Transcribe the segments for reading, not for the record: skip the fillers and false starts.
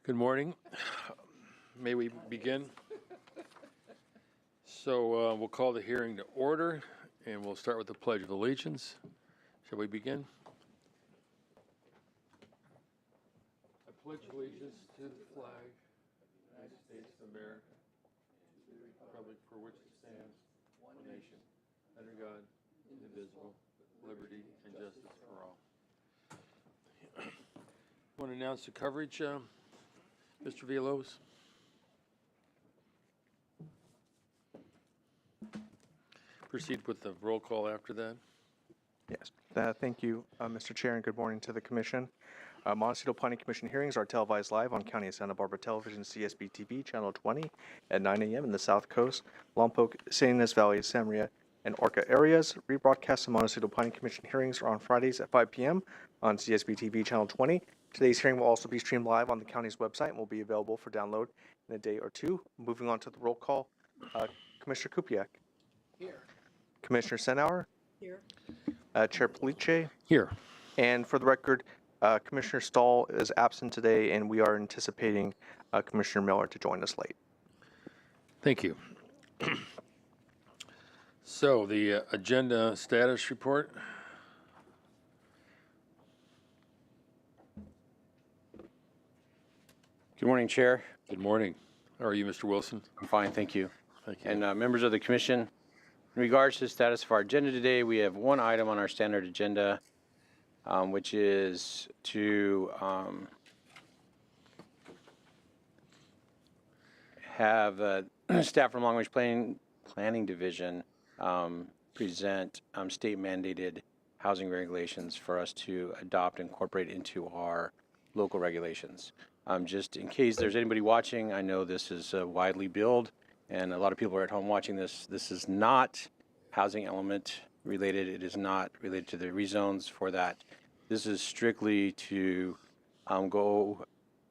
Good morning. May we begin? So we'll call the hearing to order, and we'll start with the Pledge of Allegiance. Shall we begin? I pledge allegiance to the flag of the United States of America, to the republic for which it stands, one nation, under God, indivisible, with liberty and justice for all. Want to announce the coverage, Mr. Villalobos? Proceed with the roll call after that. Yes, thank you, Mr. Chair, and good morning to the Commission. Montecito Planning Commission hearings are televised live on County of Santa Barbara Television, CSB TV, Channel 20 at 9 a.m. in the South Coast, Lompoc, San Ynez Valley, San Maria, and Orca areas. Rebroadcast of Montecito Planning Commission hearings are on Fridays at 5 p.m. on CSB TV, Channel 20. Today's hearing will also be streamed live on the county's website and will be available for download in a day or two. Moving on to the roll call, Commissioner Kupiak. Here. Commissioner Senauer. Here. Chair Police. Here. And for the record, Commissioner Stahl is absent today, and we are anticipating Commissioner Miller to join us late. Thank you. So the agenda status report. Good morning, Chair. Good morning. How are you, Mr. Wilson? I'm fine, thank you. Thank you. And members of the Commission, in regards to the status of our agenda today, we have one item on our standard agenda, which is to have staff from Long Range Planning Division present state mandated housing regulations for us to adopt and incorporate into our local regulations. Just in case there's anybody watching, I know this is widely billed and a lot of people are at home watching this. This is not housing element related. It is not related to the rezones for that. This is strictly to go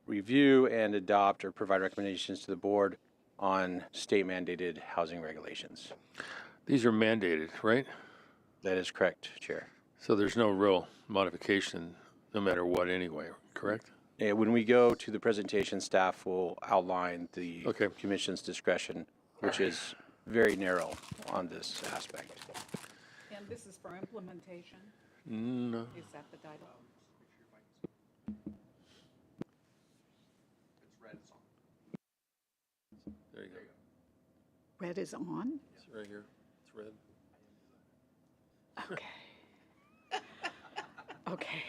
review and adopt or provide recommendations to the board on state mandated housing regulations. These are mandated, right? That is correct, Chair. So there's no real modification no matter what anyway, correct? When we go to the presentation, staff will outline the Okay. Commission's discretion, which is very narrow on this aspect. And this is for implementation? No. Is that the title? There you go. Red is on? It's right here. It's red. Okay. Okay.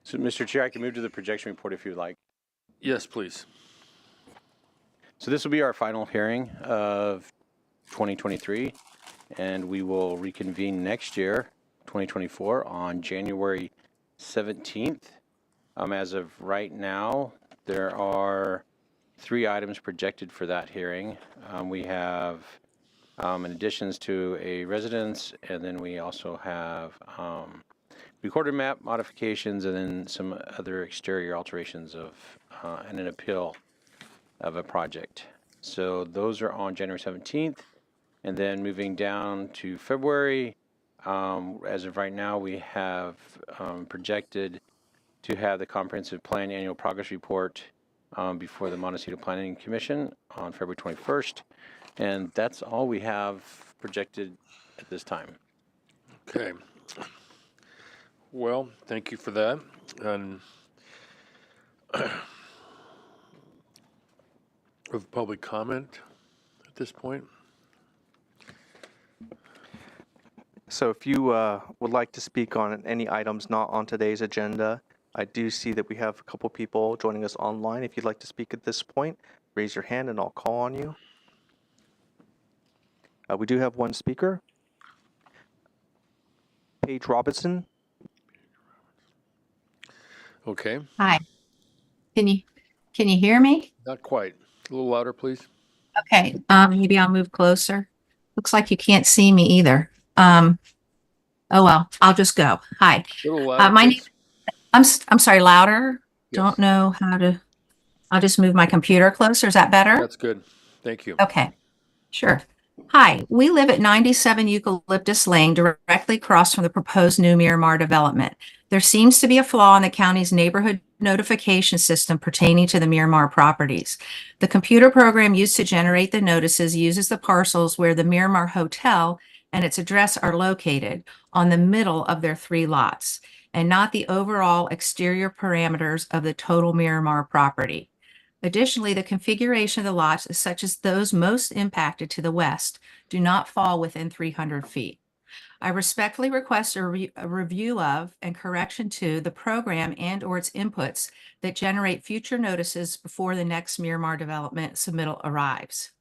So, Mr. Chair, I can move to the projection report if you'd like. Yes, please. So this will be our final hearing of 2023, and we will reconvene next year, 2024, on January 17th. As of right now, there are 3 items projected for that hearing. We have in additions to a residence, and then we also have recorded map modifications, and then some other exterior alterations of and an appeal of a project. So those are on January 17th, and then moving down to February. As of right now, we have projected to have the comprehensive plan annual progress report before the Montecito Planning Commission on February 21st, and that's all we have projected at this time. Okay. Well, thank you for that. And of public comment at this point. So if you would like to speak on any items not on today's agenda, I do see that we have a couple people joining us online. If you'd like to speak at this point, raise your hand and I'll call on you. We do have one speaker. Paige Robinson. Okay. Hi. Can you hear me? Not quite. A little louder, please. Okay. Maybe I'll move closer. Looks like you can't see me either. Oh well, I'll just go. Hi. A little louder, My name. please. I'm sorry. Louder. Yes. Don't know how to. I'll just move my computer closer. Is that better? That's good. Thank you. Okay. Sure. Hi, we live at 97 Eucalyptus Lane, directly across from the proposed new Miramar development. There seems to be a flaw in the county's neighborhood notification system pertaining to the Miramar properties. The computer program used to generate the notices uses the parcels where the Miramar Hotel and its address are located on the middle of their 3 lots, and not the overall exterior parameters of the total Miramar property. Additionally, the configuration of the lots is such as those most impacted to the west do not fall within 300 feet. I respectfully request a review of and correction to the program and/or its inputs that generate future notices before the next Miramar development submittal arrives.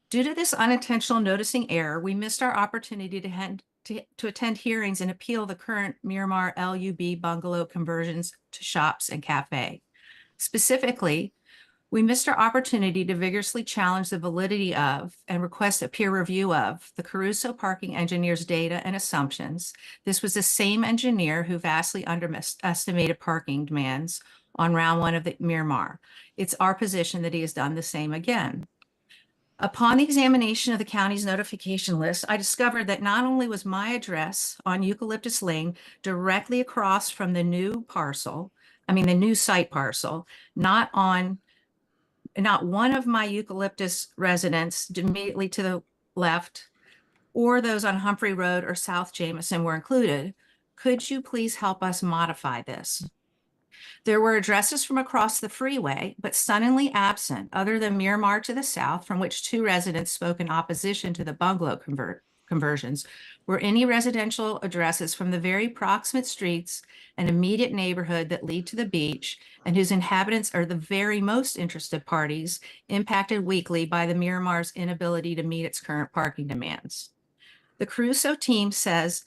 Due to this unintentional noticing error, we missed our opportunity to attend hearings and appeal the current Miramar LUB bungalow conversions to shops and cafe. Specifically, we missed our opportunity to vigorously challenge the validity of and request a peer review of the Caruso parking engineer's data and assumptions. This was the same engineer who vastly underestimated parking demands on round 1 of the Miramar. It's our position that he has done the same again. Upon the examination of the county's notification list, I discovered that not only was my address on Eucalyptus Lane directly across from the new site parcel, not one of my eucalyptus residents immediately to the left or those on Humphrey Road or South Jameson were included. Could you please help us modify this? There were addresses from across the freeway, but stunningly absent, other than Miramar to the south, from which 2 residents spoke in opposition to the bungalow conversions, were any residential addresses from the very proximate streets and immediate neighborhood that lead to the beach and whose inhabitants are the very most interested parties impacted weekly by the Miramar's inability to meet its current parking demands. The Caruso team says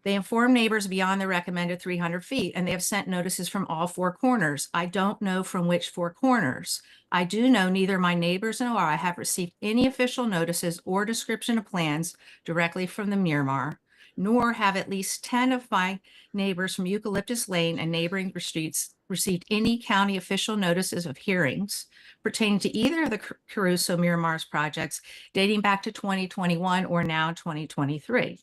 they inform neighbors beyond the recommended 300 feet, and they have sent notices from all 4 corners. I don't know from which 4 corners. I do know neither my neighbors nor I have received any official notices or description of plans directly from the Miramar, nor have at least 10 of my neighbors from Eucalyptus Lane and neighboring streets received any county official notices of hearings pertaining to either of the Caruso Miramar's projects dating back to 2021 or now 2023.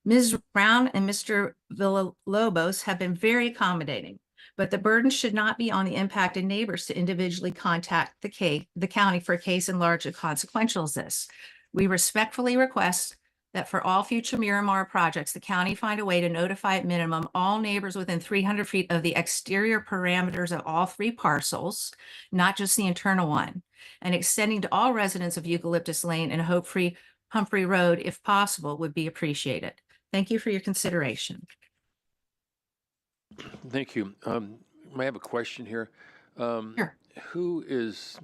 Ms. Brown and Mr. Villalobos have been very accommodating, but the burden should not be on the impacted neighbors to individually contact the county for a case as large and consequential as this. We respectfully request that for all future Miramar projects, the county find a way to notify at minimum all neighbors within 300 feet of the exterior parameters of all 3 parcels, not just the internal one, and extending to all residents of Eucalyptus Lane and Humphrey Road, if possible, would be appreciated. Thank you for your consideration. Thank you. I have a question here. Sure. Who is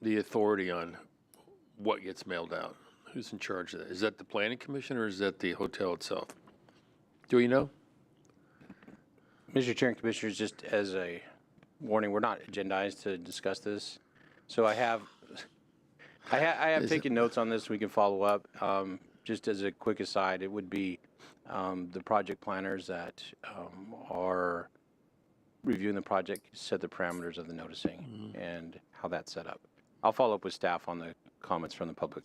the authority on what gets mailed out? Who's in charge of that? Is that the planning commission or is that the hotel itself? Do we know? Mr. Chair and Commissioners, just as a warning, we're not agendized to discuss this. So I have taken notes on this. We can follow up. Just as a quick aside, it would be the project planners that are reviewing the project set the parameters of the noticing and how that's set up. I'll follow up with staff on the comments from the public.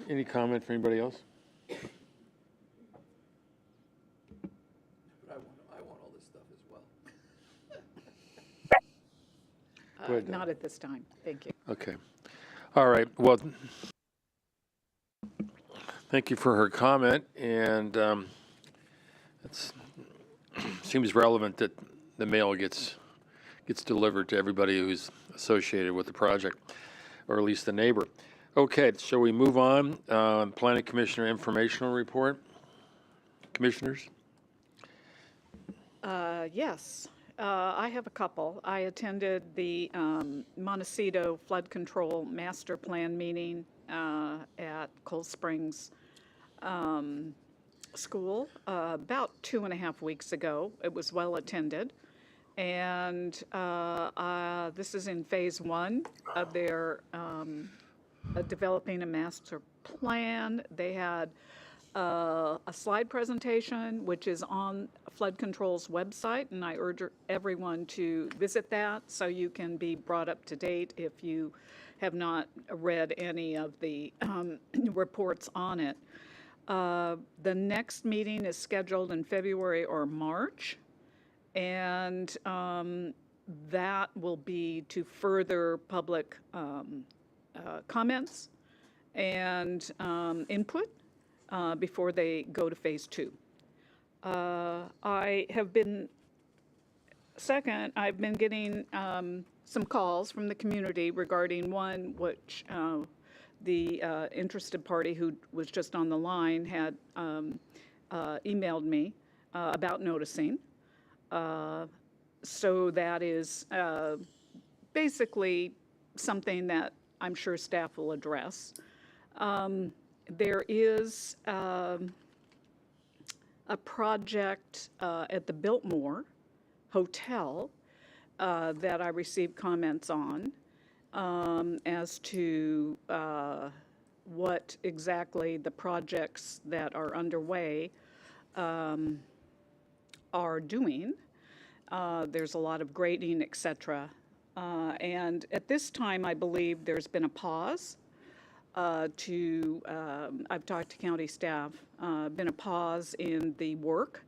Any comment from anybody else? I want all this stuff as well. Go ahead, Don. Not at this time. Thank you. Okay. All right. Well, thank you for her comment, and it seems relevant that the mail gets delivered to everybody who's associated with the project, or at least the neighbor. Okay, so we move on. Planning Commissioner informational report. Commissioners? Yes, I have a couple. I attended the Montecito Flood Control Master Plan meeting at Cold Springs School about 2.5 weeks ago. It was well attended. And this is in phase 1 of their developing a master plan. They had a slide presentation, which is on Flood Control's website, and I urge everyone to visit that so you can be brought up to date if you have not read any of the reports on it. The next meeting is scheduled in February or March, and that will be to further public comments and input before they go to phase 2. I've been getting some calls from the community regarding one, which the interested party who was just on the line had emailed me about noticing. So that is basically something that I'm sure staff will address. There is a project at the Biltmore Hotel that I received comments on as to what exactly the projects that are underway are doing. There's a lot of grading, et cetera. And at this time, I believe there's been a pause I've talked to county staff, been a pause in the work,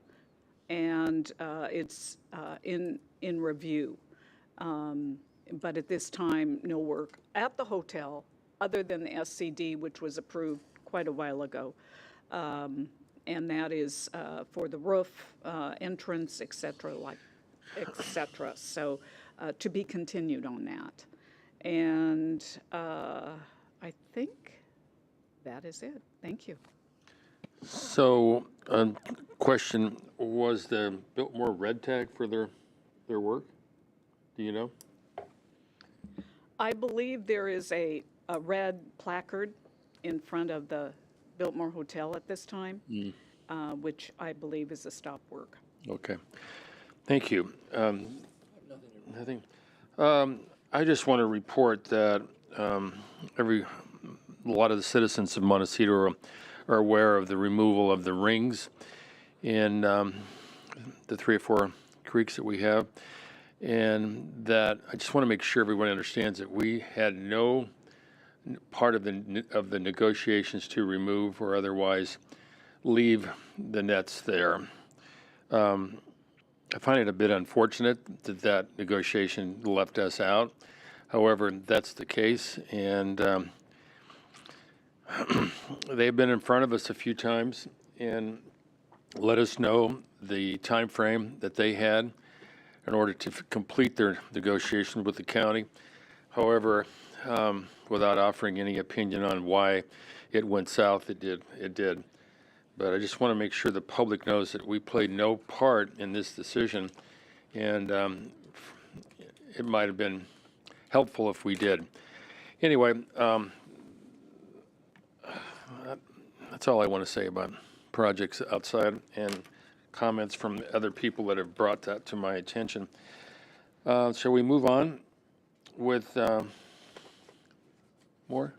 and it's in review. But at this time, no work at the hotel, other than the SCD, which was approved quite a while ago. And that is for the roof, entrance, et cetera, et cetera. So to be continued on that. And I think that is it. Thank you. So, question, was the Biltmore red tag for their work? Do you know? I believe there is a red placard in front of the Biltmore Hotel at this time, which I believe is a stop work. Okay. Thank you. Nothing. I just want to report that a lot of the citizens of Montecito are aware of the removal of the rings in the 3 or 4 creeks that we have, and that I just want to make sure everyone understands that we had no part of the negotiations to remove or otherwise leave the nets there. I find it a bit unfortunate that negotiation left us out. However, that's the case, and they've been in front of us a few times and let us know the time frame that they had in order to complete their negotiations with the county. However, without offering any opinion on why it went south, it did. But I just want to make sure the public knows that we played no part in this decision, and it might have been helpful if we did. Anyway, that's all I want to say about projects outside and comments from other people that have brought that to my attention. Shall we move on with more?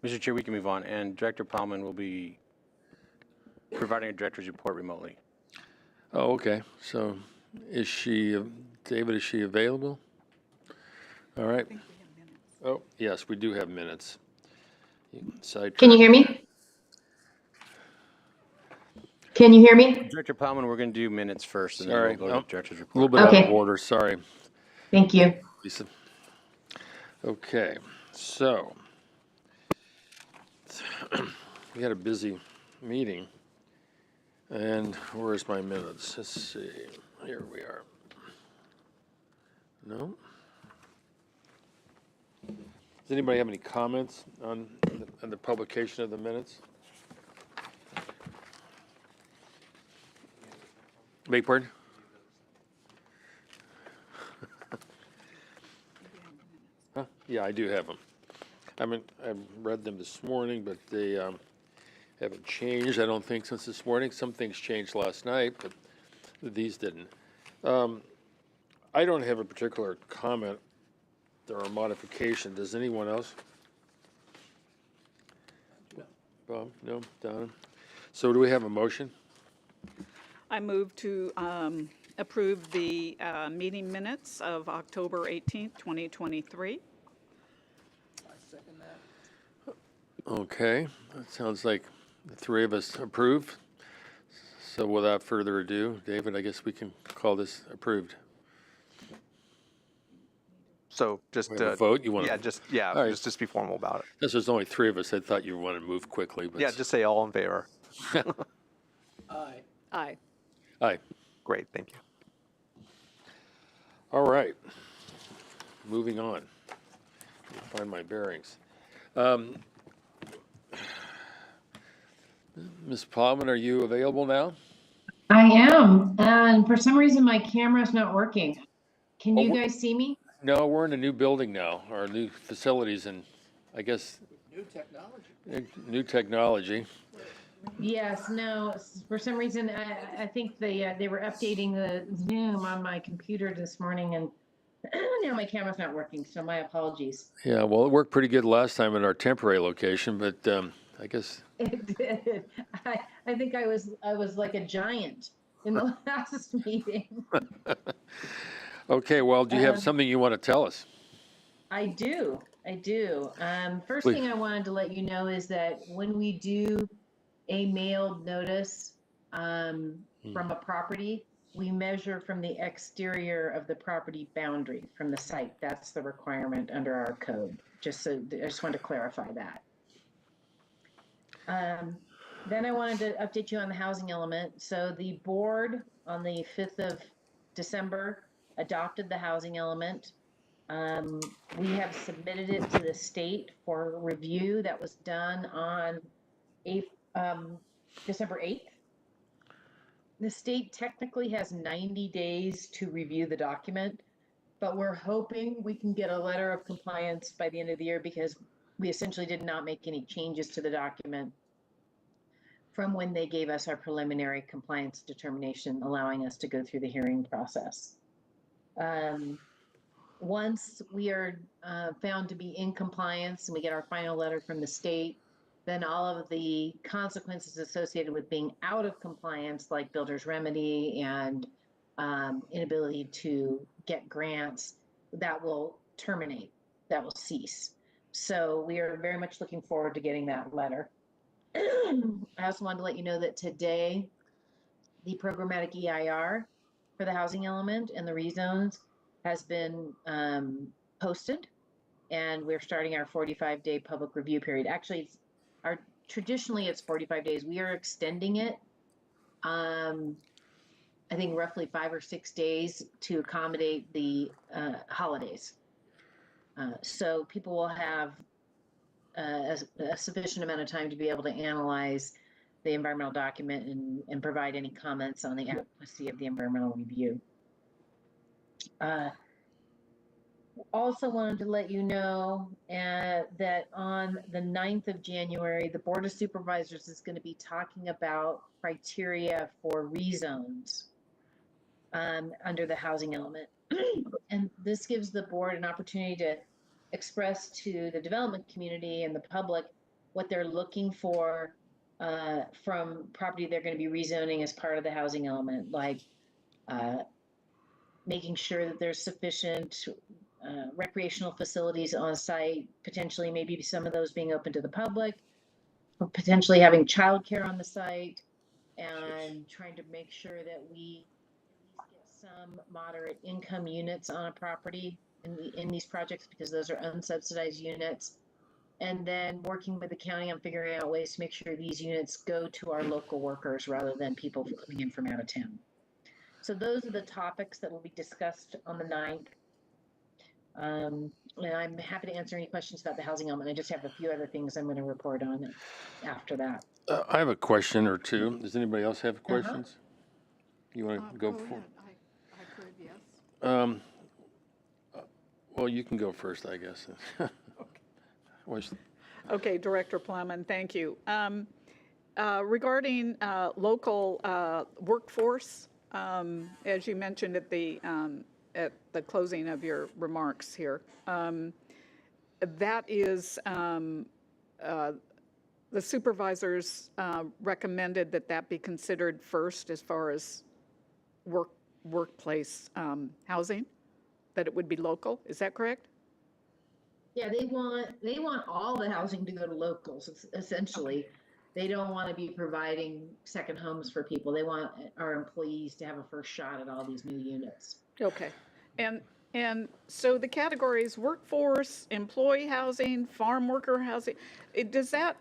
Mr. Chair, we can move on, and Director Plowman will be providing a director's report remotely. Oh, okay. So is she, David, is she available? All right. Oh, yes, we do have minutes. Can you hear me? Can you hear me? Director Plowman, we're going to do minutes first, and Sorry, then we'll go to director's a report. little bit out of Okay. order, sorry, Thank you. Lisa. Okay, so we had a busy meeting, and where's my minutes? Let's see, here we are. No? Does anybody have any comments on the publication of the minutes? Beg pardon? Huh? Yeah, I do have them. I've read them this morning, but they haven't changed, I don't think, since this morning. Some things changed last night, but these didn't. I don't have a particular comment or a modification. Does anyone else? Bob? No? Donna? So do we have a motion? I move to approve the meeting minutes of October 18th, 2023. Okay, that sounds like the three of us approve. So without further ado, David, I guess we can call this approved. So just, We have a vote? You want yeah, to? All right. just be formal about it. Since there's only three of us, I thought you wanted to move quickly, but. Yeah, just say all in favor. Aye. Aye. Aye. Great, thank you. All right. Moving on. Find my bearings. Ms. Plowman, are you available now? I am, and for some reason my camera's not working. Can Oh, you guys see me? No, we're in a new building now, our new facilities, and I guess New technology. new technology. Yes, no, for some reason, I think they were updating the Zoom on my computer this morning, and now my camera's not working, so my apologies. Yeah, well, it worked pretty good last time at our temporary location, but I guess. It did. I think I was like a giant in the last meeting. Okay, well, do you have something you want to tell us? I do. First Please. thing I wanted to let you know is that when we do a mailed notice from a property, we measure from the exterior of the property boundary from the site. That's the requirement under our code. I just wanted to clarify that. Then I wanted to update you on the housing element. So the board on the 5th of December adopted the housing element. We have submitted it to the state for review. That was done on December 8th. The state technically has 90 days to review the document, but we're hoping we can get a letter of compliance by the end of the year because we essentially did not make any changes to the document from when they gave us our preliminary compliance determination, allowing us to go through the hearing process. Once we are found to be in compliance and we get our final letter from the state, then all of the consequences associated with being out of compliance, like builder's remedy and inability to get grants, that will terminate, that will cease. So we are very much looking forward to getting that letter. I also wanted to let you know that today, the programmatic EIR for the housing element and the rezones has been posted, and we're starting our 45-day public review period. Actually, traditionally it's 45 days. We are extending it, I think roughly 5 or 6 days to accommodate the holidays. So people will have a sufficient amount of time to be able to analyze the environmental document and provide any comments on the adequacy of the environmental review. Also wanted to let you know that on the 9th of January, the Board of Supervisors is going to be talking about criteria for rezones under the housing element. And this gives the board an opportunity to express to the development community and the public what they're looking for from property they're going to be rezoning as part of the housing element, like making sure that there's sufficient recreational facilities on site, potentially maybe some of those being open to the public, potentially having childcare on the site, and trying to make sure that we at least get some moderate income units on a property in these projects, because those are unsubsidized units. And then working with the county on figuring out ways to make sure these units go to our local workers rather than people coming in from out of town. So those are the topics that will be discussed on the 9th. And I'm happy to answer any questions about the housing element. I just have a few other things I'm going to report on after that. I have a question or two. Does anybody else have questions? You want to go for it? I could, yes. Well, you can go first, I guess. Okay, Director Plowman, thank you. Regarding local workforce, as you mentioned at the closing of your remarks here, that is the supervisors recommended that be considered first as far as workplace housing, that it would be local. Is that correct? Yeah, they want all the housing to go to locals, essentially. They don't want to be providing second homes for people. They want our employees to have a first shot at all these new units. Okay. And so the categories workforce, employee housing, farm worker housing, is that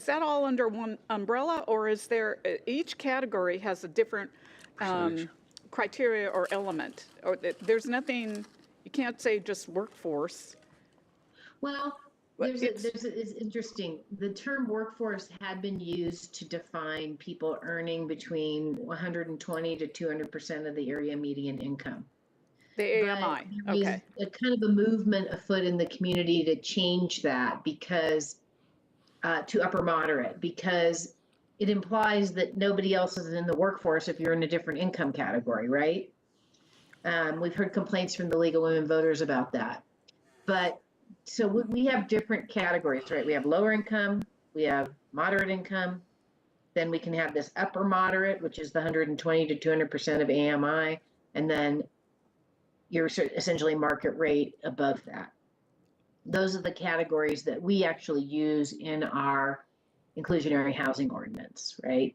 all under one umbrella, or is there, each category has a different criteria or element? Or there's nothing, you can't say just workforce. Well, it's interesting. The term workforce had been used to define people earning between 120 to 200% of the area median income. The But AMI, there is okay. a kind of a movement afoot in the community to change that because to upper moderate, because it implies that nobody else is in the workforce if you're in a different income category, right? We've heard complaints from the League of Women Voters about that. But so we have different categories, right? We have lower income, we have moderate income, then we can have this upper moderate, which is the 120 to 200% of AMI, and then you're essentially market rate above that. Those are the categories that we actually use in our inclusionary housing ordinance, right?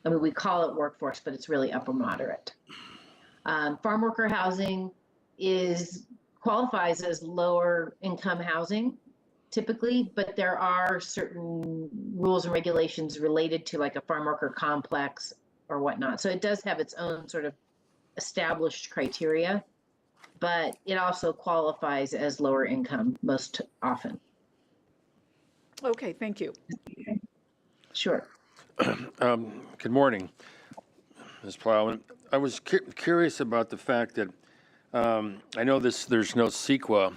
I mean, we call it workforce, but it's really upper moderate. Farm worker housing qualifies as lower income housing typically, but there are certain rules and regulations related to like a farm worker complex or whatnot. So it does have its own sort of established criteria, but it also qualifies as lower income most often. Okay, thank you. Sure. Good morning, Ms. Plowman. I was curious about the fact that I know there's no CEQA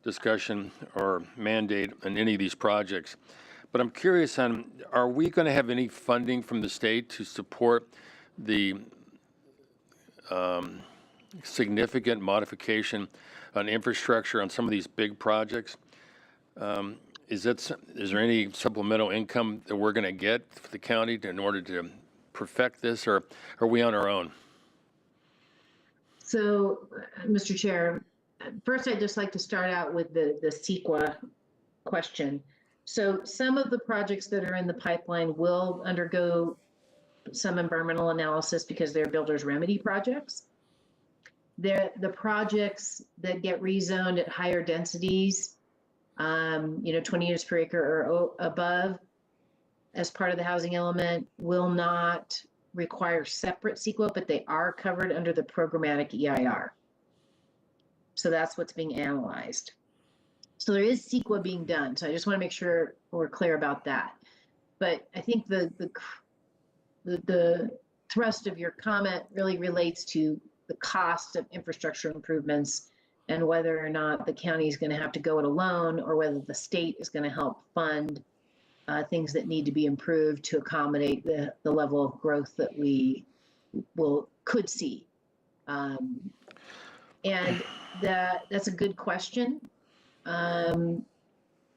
discussion or mandate on any of these projects, but I'm curious on, are we going to have any funding from the state to support the significant modification on infrastructure on some of these big projects? Is there any supplemental income that we're going to get for the county in order to perfect this, or are we on our own? So, Mr. Chair, first I'd just like to start out with the CEQA question. So some of the projects that are in the pipeline will undergo some environmental analysis because they're builder's remedy projects. The projects that get rezoned at higher densities, 20 units per acre or above, as part of the housing element, will not require separate CEQA, but they are covered under the programmatic EIR. So that's what's being analyzed. So there is CEQA being done. So I just want to make sure we're clear about that. But I think the thrust of your comment really relates to the cost of infrastructure improvements and whether or not the county is going to have to go it alone or whether the state is going to help fund things that need to be improved to accommodate the level of growth that we could see. And that's a good question. And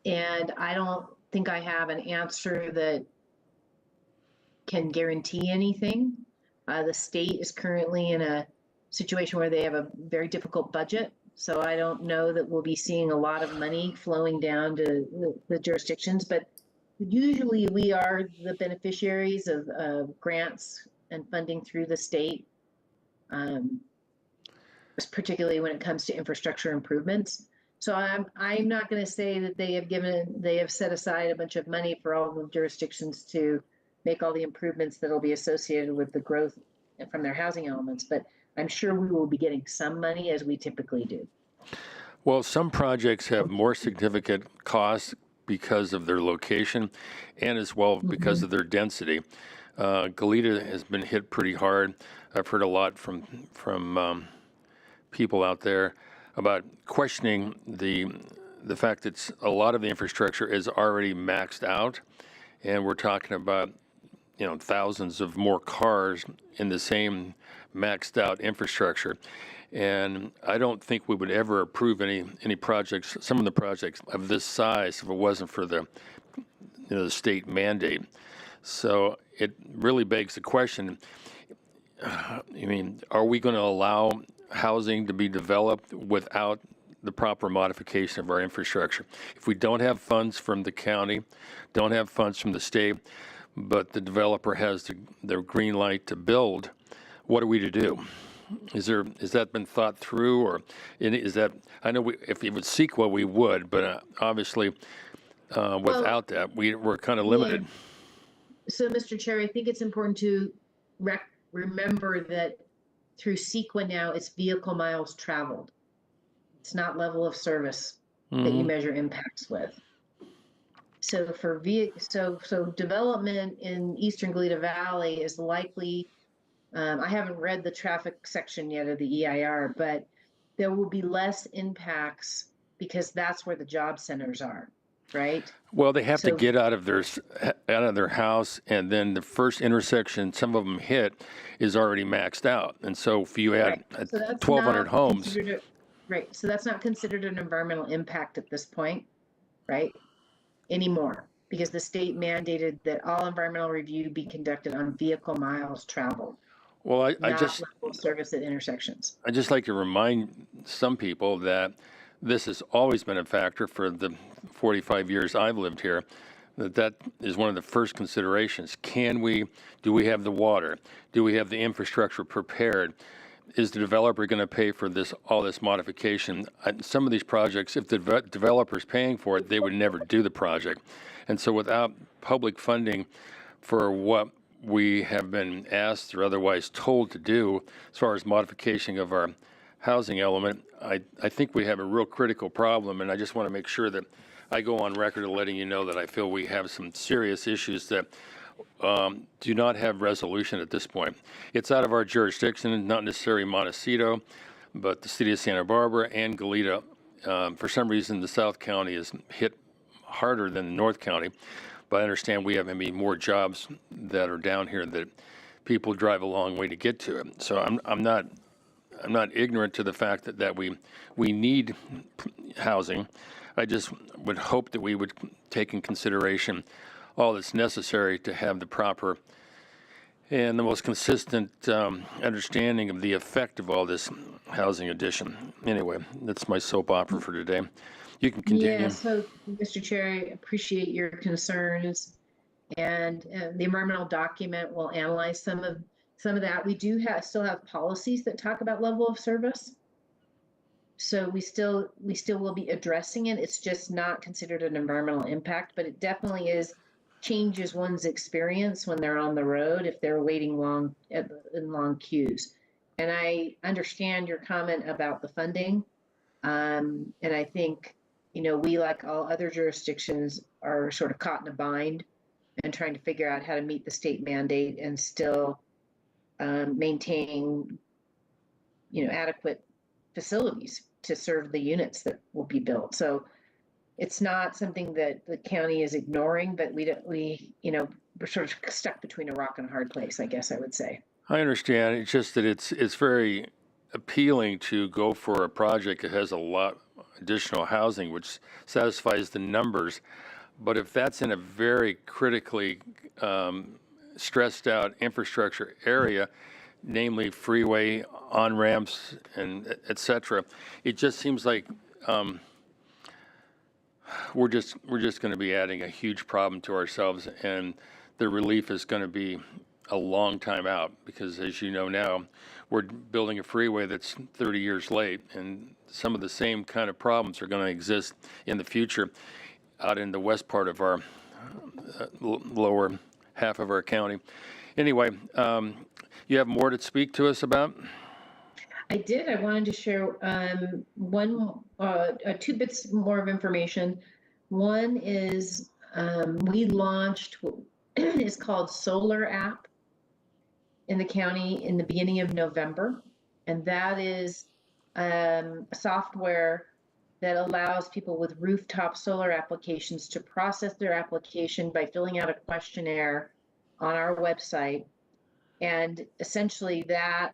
I don't think I have an answer that can guarantee anything. The state is currently in a situation where they have a very difficult budget. So I don't know that we'll be seeing a lot of money flowing down to the jurisdictions, but usually we are the beneficiaries of grants and funding through the state, particularly when it comes to infrastructure improvements. So I'm not going to say that they have set aside a bunch of money for all the jurisdictions to make all the improvements that will be associated with the growth from their housing elements, but I'm sure we will be getting some money as we typically do. Well, some projects have more significant costs because of their location and as well because of their density. Goleta has been hit pretty hard. I've heard a lot from people out there about questioning the fact that a lot of the infrastructure is already maxed out, and we're talking about thousands of more cars in the same maxed out infrastructure. And I don't think we would ever approve any projects, some of the projects of this size, if it wasn't for the state mandate. So it really begs the question, I mean, are we going to allow housing to be developed without the proper modification of our infrastructure? If we don't have funds from the county, don't have funds from the state, but the developer has their green light to build, what are we to do? Has that been thought through, or is that, I know if it would CEQA, we would, but obviously without that, we're kind of limited. So, Mr. Chair, I think it's important to remember that through CEQA now, it's vehicle miles traveled. It's not level of service that you measure impacts with. So for so development in Eastern Galita Valley is likely, I haven't read the traffic section yet of the EIR, but there will be less impacts because that's where the job centers are, right? Well, they have to So- get out of their house, and then the first intersection some of them hit is already maxed out. And so if you add Right. So that's 1,200 not homes, considered right. So that's not considered an environmental impact at this point, right? Anymore, because the state mandated that all environmental review be conducted on vehicle miles traveled, well, I not just level of service at intersections. I just like to remind some people that this has always been a factor for the 45 years I've lived here. That is one of the first considerations. Do we have the water? Do we have the infrastructure prepared? Is the developer going to pay for all this modification? Some of these projects, if the developer's paying for it, they would never do the project. And so without public funding for what we have been asked or otherwise told to do as far as modification of our housing element, I think we have a real critical problem, and I just want to make sure that I go on record of letting you know that I feel we have some serious issues that do not have resolution at this point. It's out of our jurisdiction, not necessarily Montecito, but the city of Santa Barbara and Goleta. For some reason, the South County is hit harder than the North County, but I understand we have maybe more jobs that are down here that people drive a long way to get to it. So I'm not ignorant to the fact that we need housing. I just would hope that we would take in consideration all that's necessary to have the proper and the most consistent understanding of the effect of all this housing addition. Anyway, that's my soap opera for today. You can continue. Yeah, so Mr. Chair, I appreciate your concerns, and the environmental document will analyze some of that. We do still have policies that talk about level of service. So we still will be addressing it. It's just not considered an environmental impact, but it definitely changes one's experience when they're on the road if they're waiting in long queues. And I understand your comment about the funding. And I think, we, like all other jurisdictions, are sort of caught in a bind and trying to figure out how to meet the state mandate and still maintain, adequate facilities to serve the units that will be built. So it's not something that the county is ignoring, but we're sort of stuck between a rock and a hard place, I guess I would say. I understand. It's just that it's very appealing to go for a project that has a lot additional housing, which satisfies the numbers. But if that's in a very critically stressed out infrastructure area, namely freeway, on-ramps, and et cetera, it just seems like we're just going to be adding a huge problem to ourselves, and the relief is going to be a long time out, because as you know now, we're building a freeway that's 30 years late, and some of the same kind of problems are going to exist in the future out in the west part of our lower half of our county. Anyway, you have more to speak to us about? I did. I wanted to share two bits more of information. One is we launched what is called Solar App in the county in the beginning of November, and that is software that allows people with rooftop solar applications to process their application by filling out a questionnaire on our website. And essentially that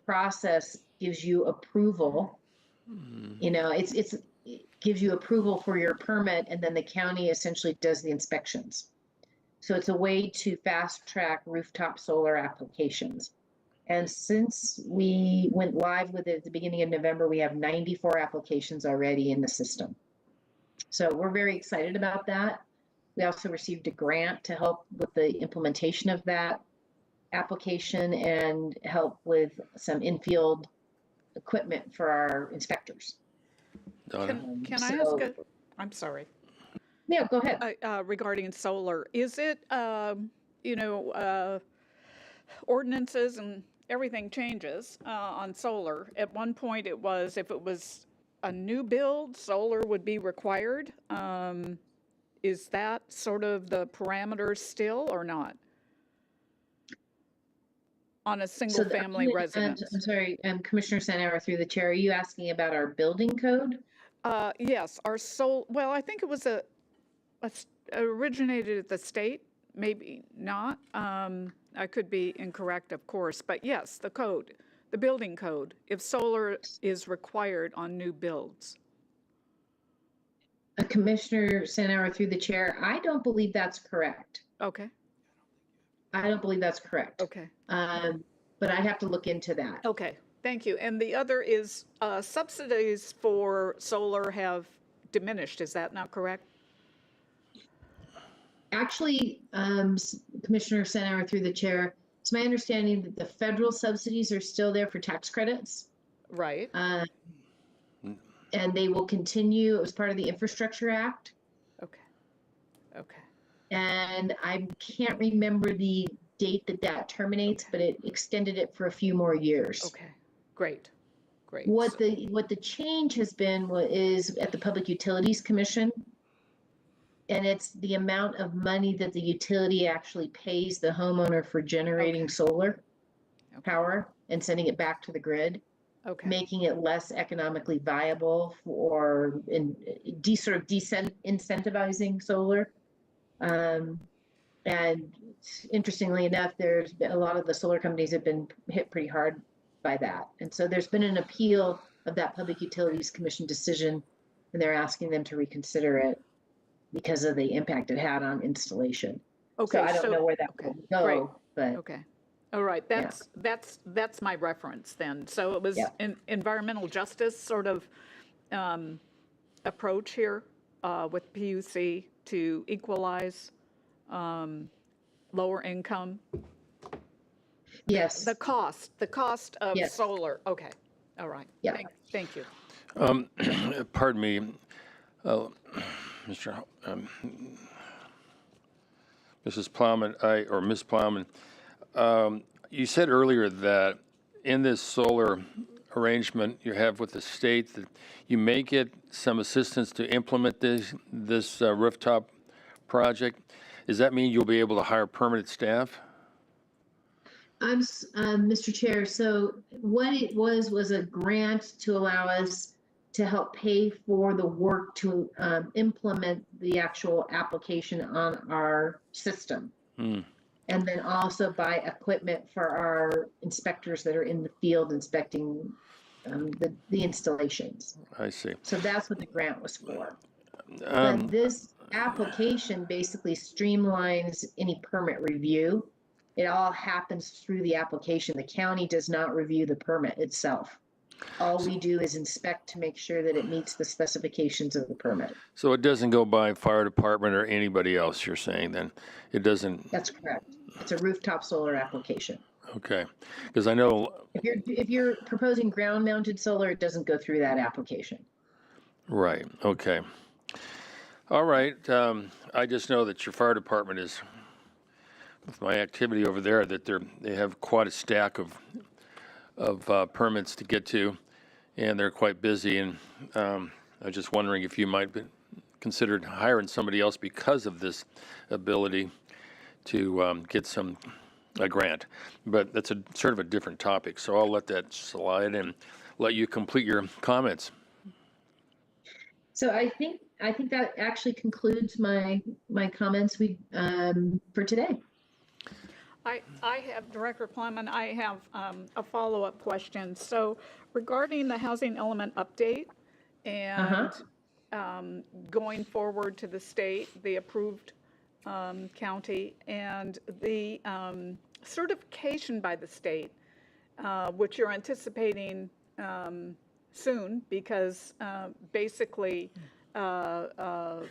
process gives you approval. It gives you approval for your permit, and then the county essentially does the inspections. So it's a way to fast track rooftop solar applications. And since we went live with it at the beginning of November, we have 94 applications already in the system. So we're very excited about that. We also received a grant to help with the implementation of that application and help with some in-field equipment for our inspectors. Donna? Can I ask I'm sorry, Yeah, go ahead. regarding solar, is it, ordinances and everything changes on solar. At one point, it was if it was a new build, solar would be required. Is that sort of the parameters still or not? On a single-family residence? I'm sorry, Commissioner Sanauer, through the chair, are you asking about our building code? Yes, well, I think it was originated at the state, maybe not. I could be incorrect, of course, but yes, the code, the building code, if solar is required on new builds. Commissioner Sanauer, through the chair, I don't believe that's correct. Okay, I don't believe that's correct. okay, But I have to look into that. okay, thank you. And the other is subsidies for solar have diminished, is that not correct? Actually, Commissioner Sanauer, through the chair, it's my understanding that the federal subsidies are still there for tax credits. Right. And they will continue. It was part of the Infrastructure Act. Okay, okay. And I can't remember the date that terminates, but it extended it for a few more years. Okay, great, great. What the change has been is at the Public Utilities Commission, and it's the amount of money that the utility actually pays the homeowner for generating solar power and sending it back to the grid, making it less economically viable for incentivizing solar. And interestingly enough, there's been a lot of the solar companies have been hit pretty hard by that. And so there's been an appeal of that Public Utilities Commission decision, and they're asking them to reconsider it because of the impact it had on installation. Okay, so I don't know where that will go, great. but Okay. All right, that's my reference then. So it was an environmental justice sort of approach here with PUC to equalize lower income. Yes. The cost of solar. Okay. All right. Yeah. Thank you. Pardon me, Mrs. Plowman, or Ms. Plowman. You said earlier that in this solar arrangement you have with the state that you may get some assistance to implement this rooftop project. Does that mean you'll be able to hire permanent staff? Mr. Chair, so what it was a grant to allow us to help pay for the work to implement the actual application on our system. And then also buy equipment for our inspectors that are in the field inspecting the installations. I see. So that's what the grant was for. But this application basically streamlines any permit review. It all happens through the application. The county does not review the permit itself. All we do is inspect to make sure that it meets the specifications of the permit. So it doesn't go by fire department or anybody else, you're saying then? It doesn't? That's correct. It's a rooftop solar application. Okay, because I know. If you're proposing ground mounted solar, it doesn't go through that application. Right, okay. All right, I just know that your fire department is, with my activity over there, that they have quite a stack of permits to get to, and they're quite busy. And I was just wondering if you might be considered hiring somebody else because of this ability to get a grant. But that's a sort of a different topic, so I'll let that slide and let you complete your comments. So I think that actually concludes my comments for today. I have, Director Plowman, I have a follow-up question. So regarding the housing element update and going forward to the state, the approved county, and the certification by the state, which you're anticipating soon, because basically the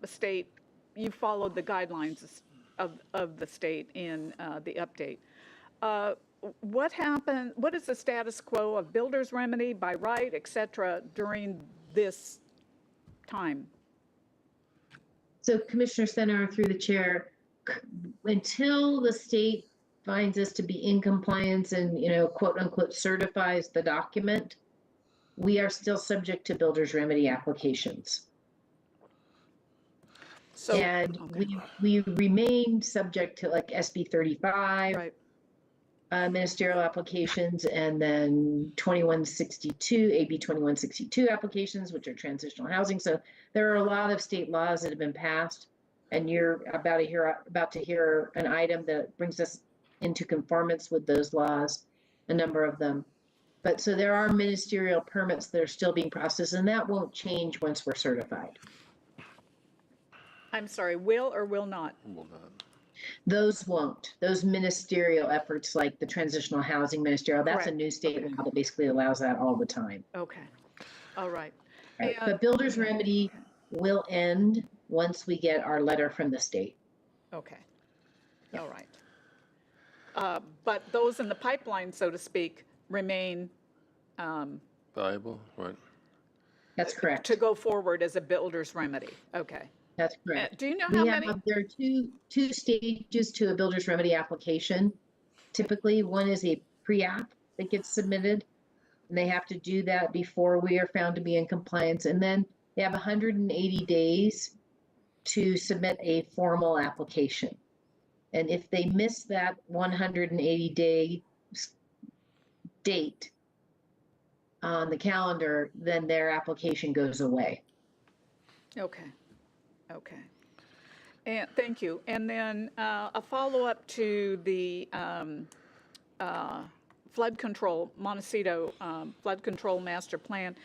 state, you followed the guidelines of the state in the update. What happened, what is the status quo of builder's remedy by right, et cetera, during this time? So Commissioner Center, through the chair, until the state finds us to be in compliance and, quote unquote, certifies the document, we are still subject to builder's remedy applications. So, And okay. we remain subject to like SB 35, Right. Ministerial applications, and then 2162, AB 2162 applications, which are transitional housing. So there are a lot of state laws that have been passed, and you're about to hear an item that brings us into conformance with those laws, a number of them. But so there are ministerial permits that are still being processed, and that won't change once we're certified. I'm sorry, will or will not? Will not. Those won't. Those ministerial efforts, like the transitional housing ministerial, that's a Correct. new state Okay. law that basically allows that all the time. Okay, all right. Right. And- But builder's remedy will end once we get our letter from the state. Okay, all right. But those in the pipeline, so to speak, remain Valuable, right? That's correct. to go forward as a builder's remedy. Okay. That's correct. Do you know how many? There are two stages to a builder's remedy application. Typically, one is a pre-app that gets submitted, and they have to do that before we are found to be in compliance. And then they have 180 days to submit a formal application. And if they miss that 180-day date on the calendar, then their application goes away. Okay, okay. And thank you. And then a follow-up to the flood control, Montecito flood control master plan.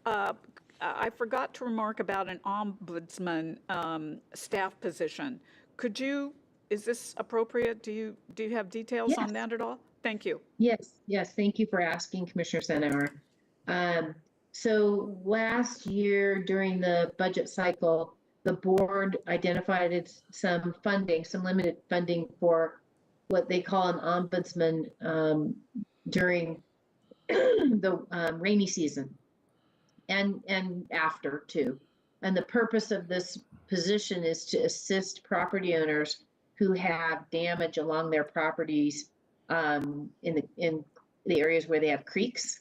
I forgot to remark about an ombudsman staff position. Could you, is this appropriate? Do you have details on Yes. that at all? Thank you. Yes, thank you for asking, Commissioner Center. So last year during the budget cycle, the board identified some funding, some limited funding for what they call an ombudsman during the rainy season and after too. And the purpose of this position is to assist property owners who have damage along their properties in the areas where they have creeks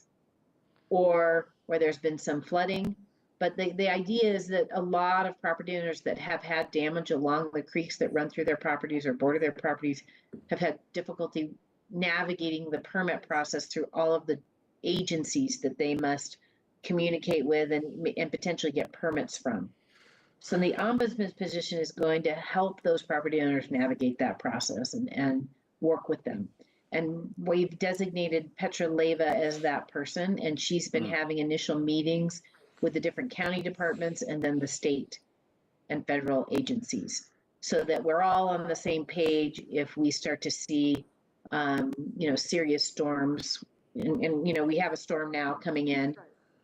or where there's been some flooding. But the idea is that a lot of property owners that have had damage along the creeks that run through their properties or border their properties have had difficulty navigating the permit process through all of the agencies that they must communicate with and potentially get permits from. So the ombudsman's position is going to help those property owners navigate that process and work with them. And we've designated Petra Leva as that person, and she's been having initial meetings with the different county departments and then the state and federal agencies, so that we're all on the same page if we start to see, serious storms. And we have a storm now coming in,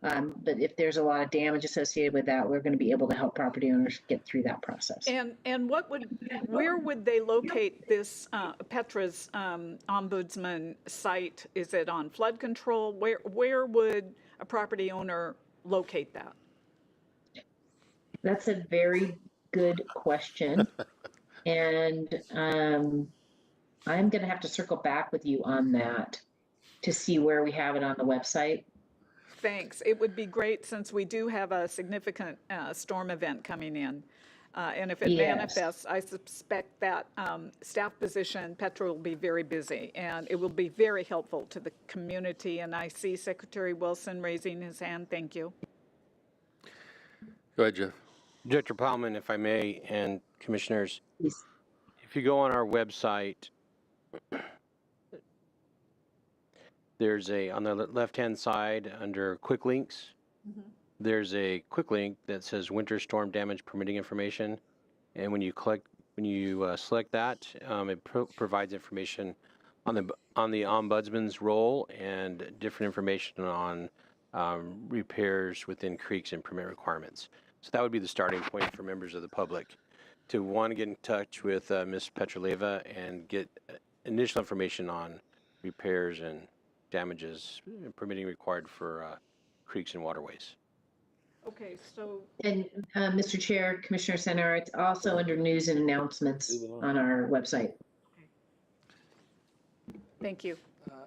but if there's a lot of damage associated with that, we're going to be able to help property owners get through that process. And where would they locate this Petra's ombudsman site? Is it on flood control? Where would a property owner locate that? That's a very good question. And I'm going to have to circle back with you on that to see where we have it on the website. Thanks. It would be great since we do have a significant storm event coming in. And if it manifests, I suspect that staff position, Petra, will be very busy, and it will be very helpful to the community. And I see Secretary Wilson raising his hand. Thank you. Go ahead, Jeff. Director Plowman, if I may, and commissioners, Please. if you go on our website, there's on the left-hand side under quick links, there's a quick link that says winter storm damage permitting information. And when you select that, it provides information on on the ombudsman's role and different information on repairs within creeks and permit requirements. So that would be the starting point for members of the public to want to get in touch with Ms. Petroleva and get initial information on repairs and damages permitting required for creeks and waterways. Okay, so And Mr. Chair, Commissioner Center, it's also under news and announcements on our website. thank you.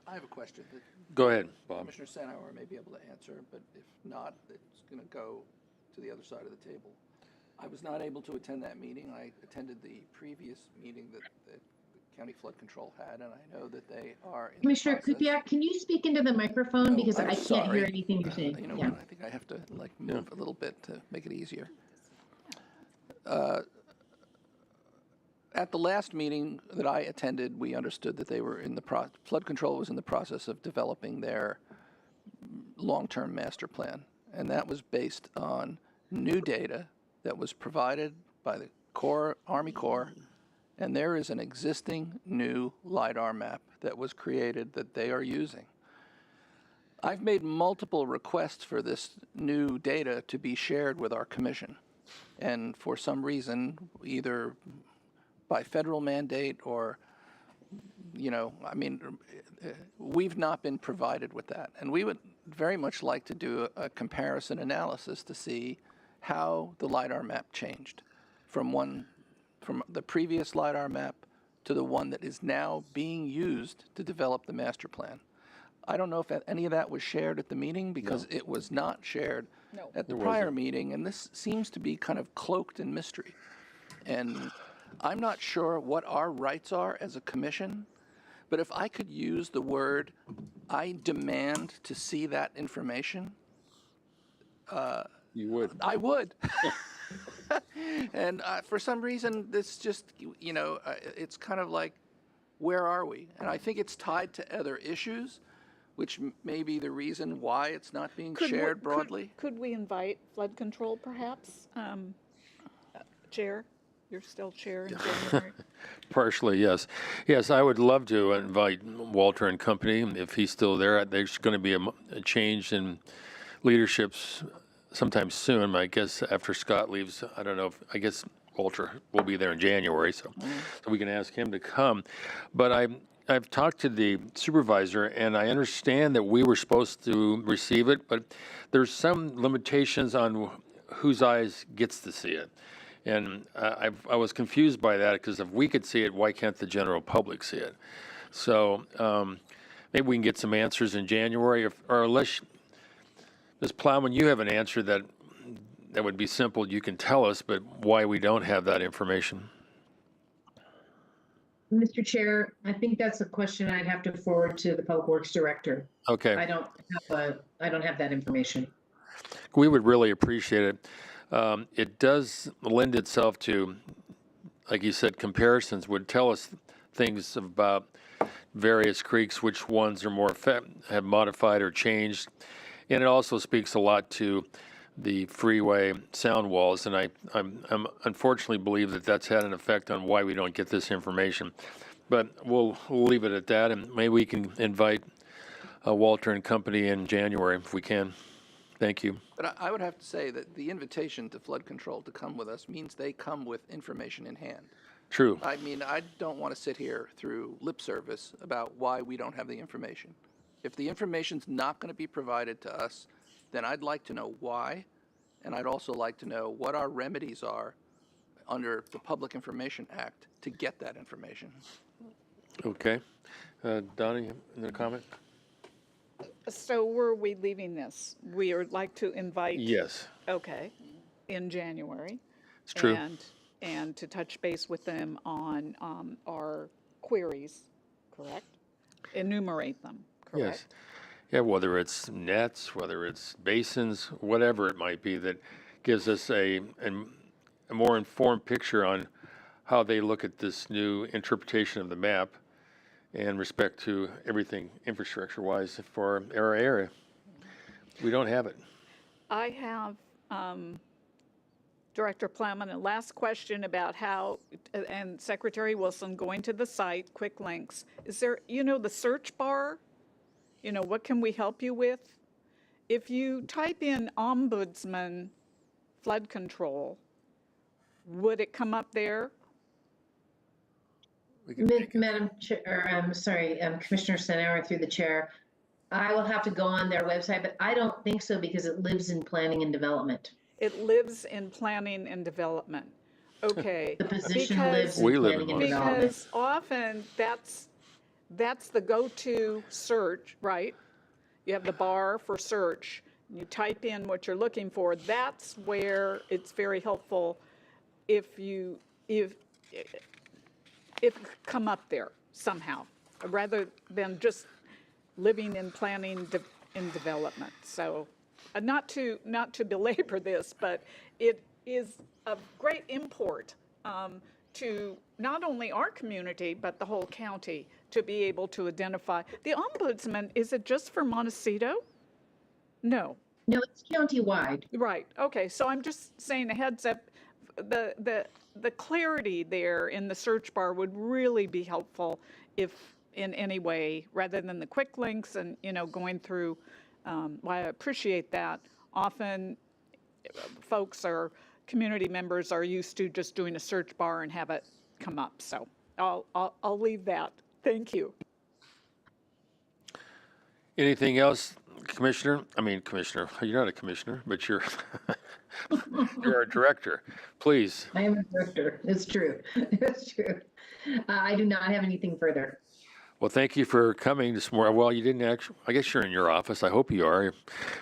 I have a question that Go ahead, Bob. Commissioner Sanauer may be able to answer, but if not, it's going to go to the other side of the table. I was not able to attend that meeting. I attended the previous meeting that the County Flood Control had, and I know that they are in the Commissioner process. Kupiak, can you speak into the microphone Oh, because I'm I can't sorry. hear anything you're saying? You know Yeah. what? I think I have to like move a little bit to make it easier. At the last meeting that I attended, we understood that they were in the flood control was in the process of developing their long-term master plan, and that was based on new data that was provided by the Army Corps, and there is an existing new LiDAR map that was created that they are using. I've made multiple requests for this new data to be shared with our commission, and for some reason, either by federal mandate or, we've not been provided with that. And we would very much like to do a comparison analysis to see how the LiDAR map changed from the previous LiDAR map to the one that is now being used to develop the master plan. I don't know if any of that was shared at the meeting because it was not shared No. at the prior meeting, and this seems to be kind of cloaked in mystery. And I'm not sure what our rights are as a commission, but if I could use the word, I demand to see that information, You would. I would. And for some reason, this just, it's kind of like, where are we? And I think it's tied to other issues, which may be the reason why it's not being shared broadly. Could we invite flood control perhaps? Chair, you're still chair in January. Partially, yes. Yes, I would love to invite Walter and company, if he's still there. There's going to be a change in leaderships sometime soon. I guess after Scott leaves, I don't know, I guess Walter will be there in January, so we can ask him to come. But I've talked to the supervisor, and I understand that we were supposed to receive it, but there's some limitations on whose eyes gets to see it. And I was confused by that, because if we could see it, why can't the general public see it? So maybe we can get some answers in January, or unless, Ms. Plowman, you have an answer that would be simple, you can tell us, but why we don't have that information. Mr. Chair, I think that's a question I'd have to forward to the Public Works Director. Okay. I don't have that information. We would really appreciate it. It does lend itself to, like you said, comparisons would tell us things about various creeks, which ones are more have modified or changed. And it also speaks a lot to the freeway sound walls. And I'm unfortunately believe that that's had an effect on why we don't get this information. But we'll leave it at that, and maybe we can invite Walter and company in January if we can. Thank you. But I would have to say that the invitation to flood control to come with us means they come with information in hand. True. I mean, I don't want to sit here through lip service about why we don't have the information. If the information's not going to be provided to us, then I'd like to know why, and I'd also like to know what our remedies are under the Public Information Act to get that information. Okay. Donnie, a comment? So where are we leaving this? We would like to invite. Yes, Okay, in January. it's true. And to touch base with them on our queries, correct? Enumerate them, Yes. correct? Yeah, whether it's nets, whether it's basins, whatever it might be, that gives us a more informed picture on how they look at this new interpretation of the map in respect to everything infrastructure-wise for our area. We don't have it. I have Director Plowman, and last question about how, and Secretary Wilson, going to the site, quick links. Is there, the search bar? What can we help you with? If you type in ombudsman flood control, would it come up there? Madam Chair, or I'm sorry, Commissioner Sanara through the chair. I will have to go on their website, but I don't think so because it lives in planning and development. It lives in planning and development. Okay. The position lives We in live in planning and development. Because often that's the go-to search, right? You have the bar for search. You type in what you're looking for. That's where it's very helpful if it come up there somehow, rather than just living in planning and development. So, not to belabor this, but it is of great import to not only our community but the whole county to be able to identify. The ombudsman, is it just for Montecito? No. No, it's countywide. Right. Okay. So I'm just saying a heads up. The clarity there in the search bar would really be helpful if in any way, rather than the quick links and going through. Well, I appreciate that. Often, folks or community members are used to just doing a search bar and have it come up. So I'll leave that. Thank you. Anything else, Commissioner? I mean, Commissioner, you're not a commissioner, but you're you're our director. Please. I am a director. It's true. It's true. I do not have anything further. Well, thank you for coming this morning. Well, you didn't actually, I guess you're in your office. I hope you are.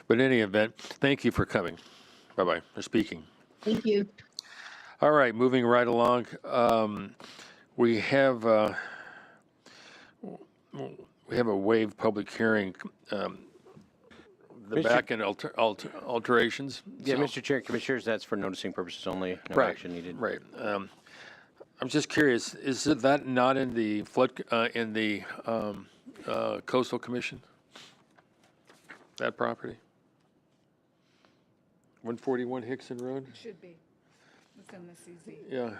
But in any event, thank you for coming. Bye-bye, for speaking. Thank you. All right, moving right along. We have a waived public hearing. The Mr. back end alterations. Yeah, So- Mr. Chair, Commissioners, that's for noticing purposes only. No Right, action needed. Right. I'm just curious, is that not in the coastal commission? That property? 141 Hickson Road? Should be. It's in the CZ. Yeah.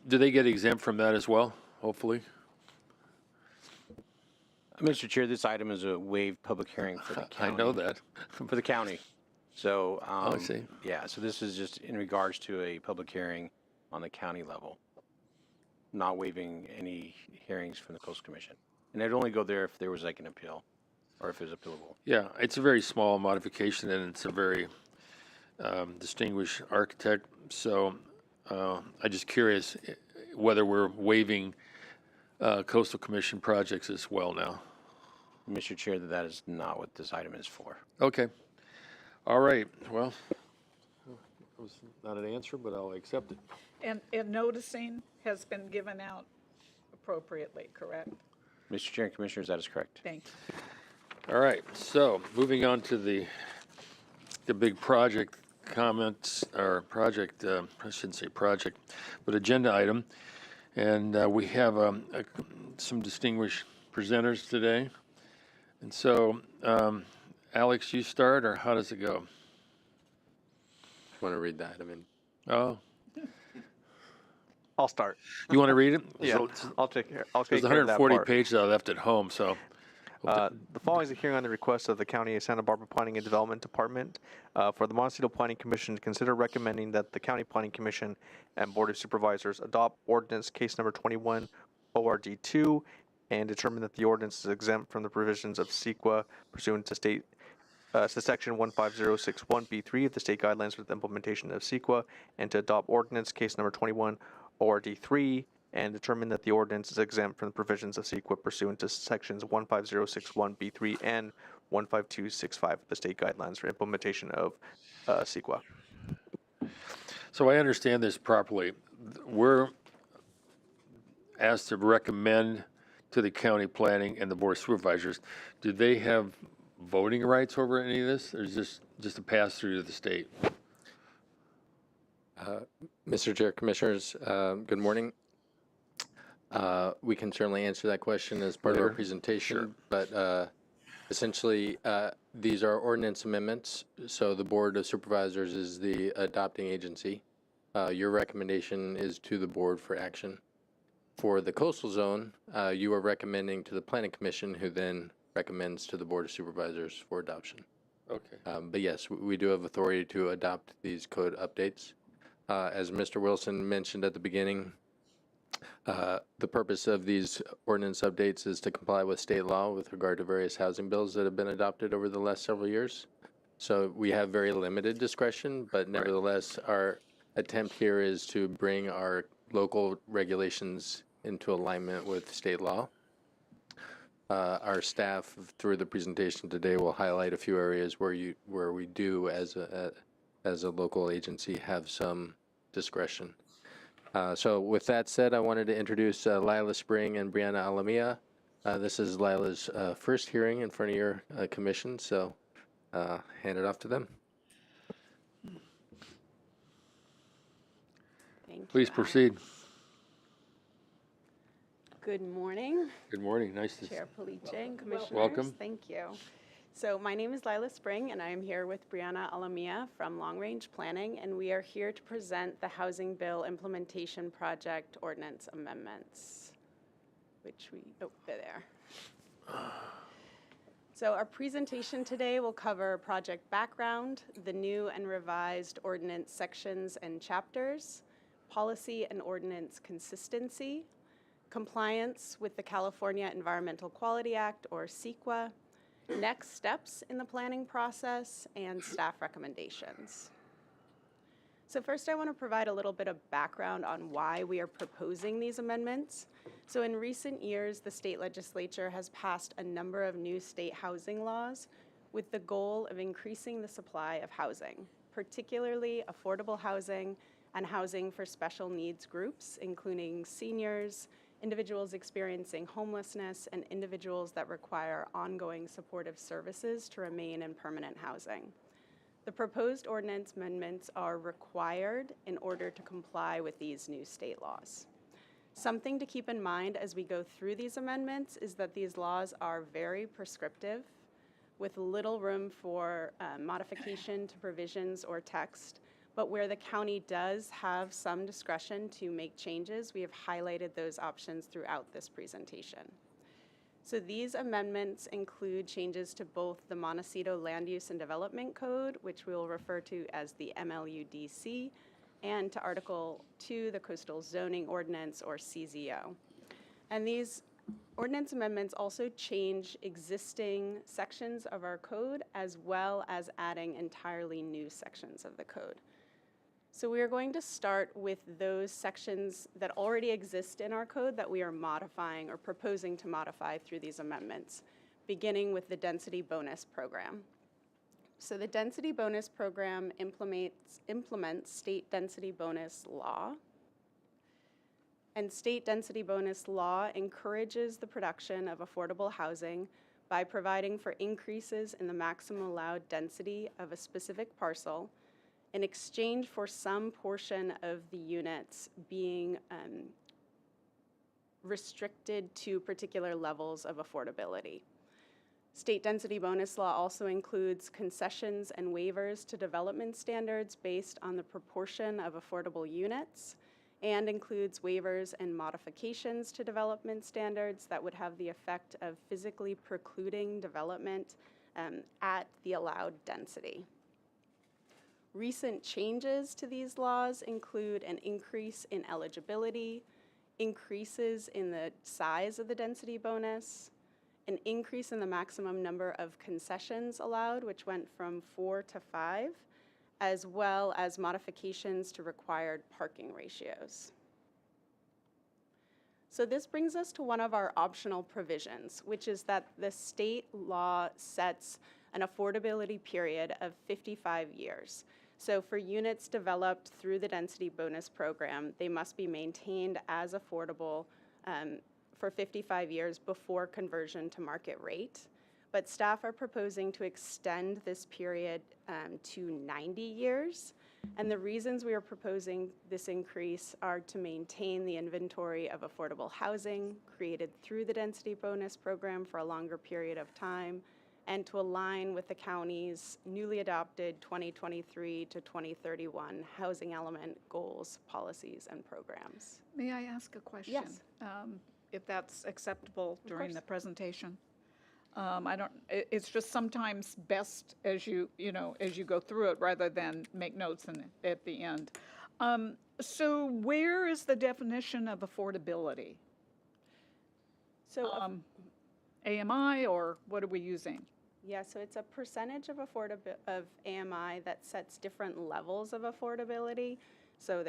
Do they get exempt from that as well, hopefully? Mr. Chair, this item is a waived public hearing for the I county. know that. For the county. So, I see. yeah, so this is just in regards to a public hearing on the county level, not waiving any hearings from the coastal commission. And it'd only go there if there was like an appeal, or if it was appealable. Yeah, it's a very small modification, and it's a very distinguished architect. So I'm just curious whether we're waiving coastal commission projects as well now. Mr. Chair, that is not what this item is for. Okay. All right. Well, that was not an answer, but I'll accept it. And noticing has been given out appropriately, correct? Mr. Chair and Commissioners, that is correct. Thank you. All right. So moving on to the big project comments, or project, I shouldn't say project, but agenda item. And we have some distinguished presenters today. And so, Alex, you start, or how does it go? Want to read the item in? Oh, I'll start. you want to read it? Yeah, So, I'll take care. I'll there's take care of that 140 part. pages I left at home, so. The following is a hearing on the request of the County of Santa Barbara Planning and Development Department for the Montecito Planning Commission to consider recommending that the County Planning Commission and Board of Supervisors adopt ordinance case number 21 ORD2 and determine that the ordinance is exempt from the provisions of CEQA pursuant to section 15061B3 of the state guidelines for the implementation of CEQA, and to adopt ordinance case number 21 ORD3 and determine that the ordinance is exempt from the provisions of CEQA pursuant to sections 15061B3 and 15265 of the state guidelines for implementation of CEQA. So I understand this properly. We're asked to recommend to the county planning and the board of supervisors. Do they have voting rights over any of this, or is this just a pass through to the state? Mr. Chair, Commissioners, good morning. We can certainly answer that question as part of our Later. presentation, Sure. but essentially, these are ordinance amendments, so the Board of Supervisors is the adopting agency. your recommendation is to the board for action. For the coastal zone, you are recommending to the Planning Commission, who then recommends to the Board of Supervisors for adoption. Okay. But yes, we do have authority to adopt these code updates. As Mr. Wilson mentioned at the beginning, the purpose of these ordinance updates is to comply with state law with regard to various housing bills that have been adopted over the last several years. So we have very limited discretion, but nevertheless, our attempt here is to bring our local regulations into alignment with state law. Our staff, through the presentation today, will highlight a few areas where we do, as a local agency, have some discretion. So with that said, I wanted to introduce Lila Spring and Brianna Alamia. This is Lila's first hearing in front of your commission, so hand it off to them. Thank you, Please Alex. proceed. Good morning, Good morning. Nice to Chair Paliche and Commissioners. Welcome. Thank you. So my name is Lila Spring, and I am here with Brianna Alamia from Long Range Planning, and we are here to present the Housing Bill Implementation Project Ordinance Amendments, which they're there. So our presentation today will cover project background, the new and revised ordinance sections and chapters, policy and ordinance consistency, compliance with the California Environmental Quality Act, or CEQA, next steps in the planning process, and staff recommendations. So first, I want to provide a little bit of background on why we are proposing these amendments. So in recent years, the state legislature has passed a number of new state housing laws with the goal of increasing the supply of housing, particularly affordable housing and housing for special needs groups, including seniors, individuals experiencing homelessness, and individuals that require ongoing supportive services to remain in permanent housing. The proposed ordinance amendments are required in order to comply with these new state laws. Something to keep in mind as we go through these amendments is that these laws are very prescriptive, with little room for modification to provisions or text. But where the county does have some discretion to make changes, we have highlighted those options throughout this presentation. So these amendments include changes to both the Montecito Land Use and Development Code, which we will refer to as the MLUDC, and to Article 2, the Coastal Zoning Ordinance, or CZO. And these ordinance amendments also change existing sections of our code, as well as adding entirely new sections of the code. So we are going to start with those sections that already exist in our code that we are modifying or proposing to modify through these amendments, beginning with the density bonus program. So the density bonus program implements state density bonus law. And state density bonus law encourages the production of affordable housing by providing for increases in the maximum allowed density of a specific parcel in exchange for some portion of the units being restricted to particular levels of affordability. State density bonus law also includes concessions and waivers to development standards based on the proportion of affordable units, and includes waivers and modifications to development standards that would have the effect of physically precluding development at the allowed density. Recent changes to these laws include an increase in eligibility, increases in the size of the density bonus, an increase in the maximum number of concessions allowed, which went from 4 to 5, as well as modifications to required parking ratios. So this brings us to one of our optional provisions, which is that the state law sets an affordability period of 55 years. So for units developed through the density bonus program, they must be maintained as affordable for 55 years before conversion to market rate. But staff are proposing to extend this period to 90 years. And the reasons we are proposing this increase are to maintain the inventory of affordable housing created through the density bonus program for a longer period of time, and to align with the county's newly adopted 2023 to 2031 housing element goals, policies, and programs. May I ask a question? Yes. If that's acceptable during the course. presentation? It's just sometimes best as as you go through it rather than make notes at the end. So where is the definition of affordability? So, AMI, or what are we using? yeah, so it's a percentage of AMI that sets different levels of affordability. So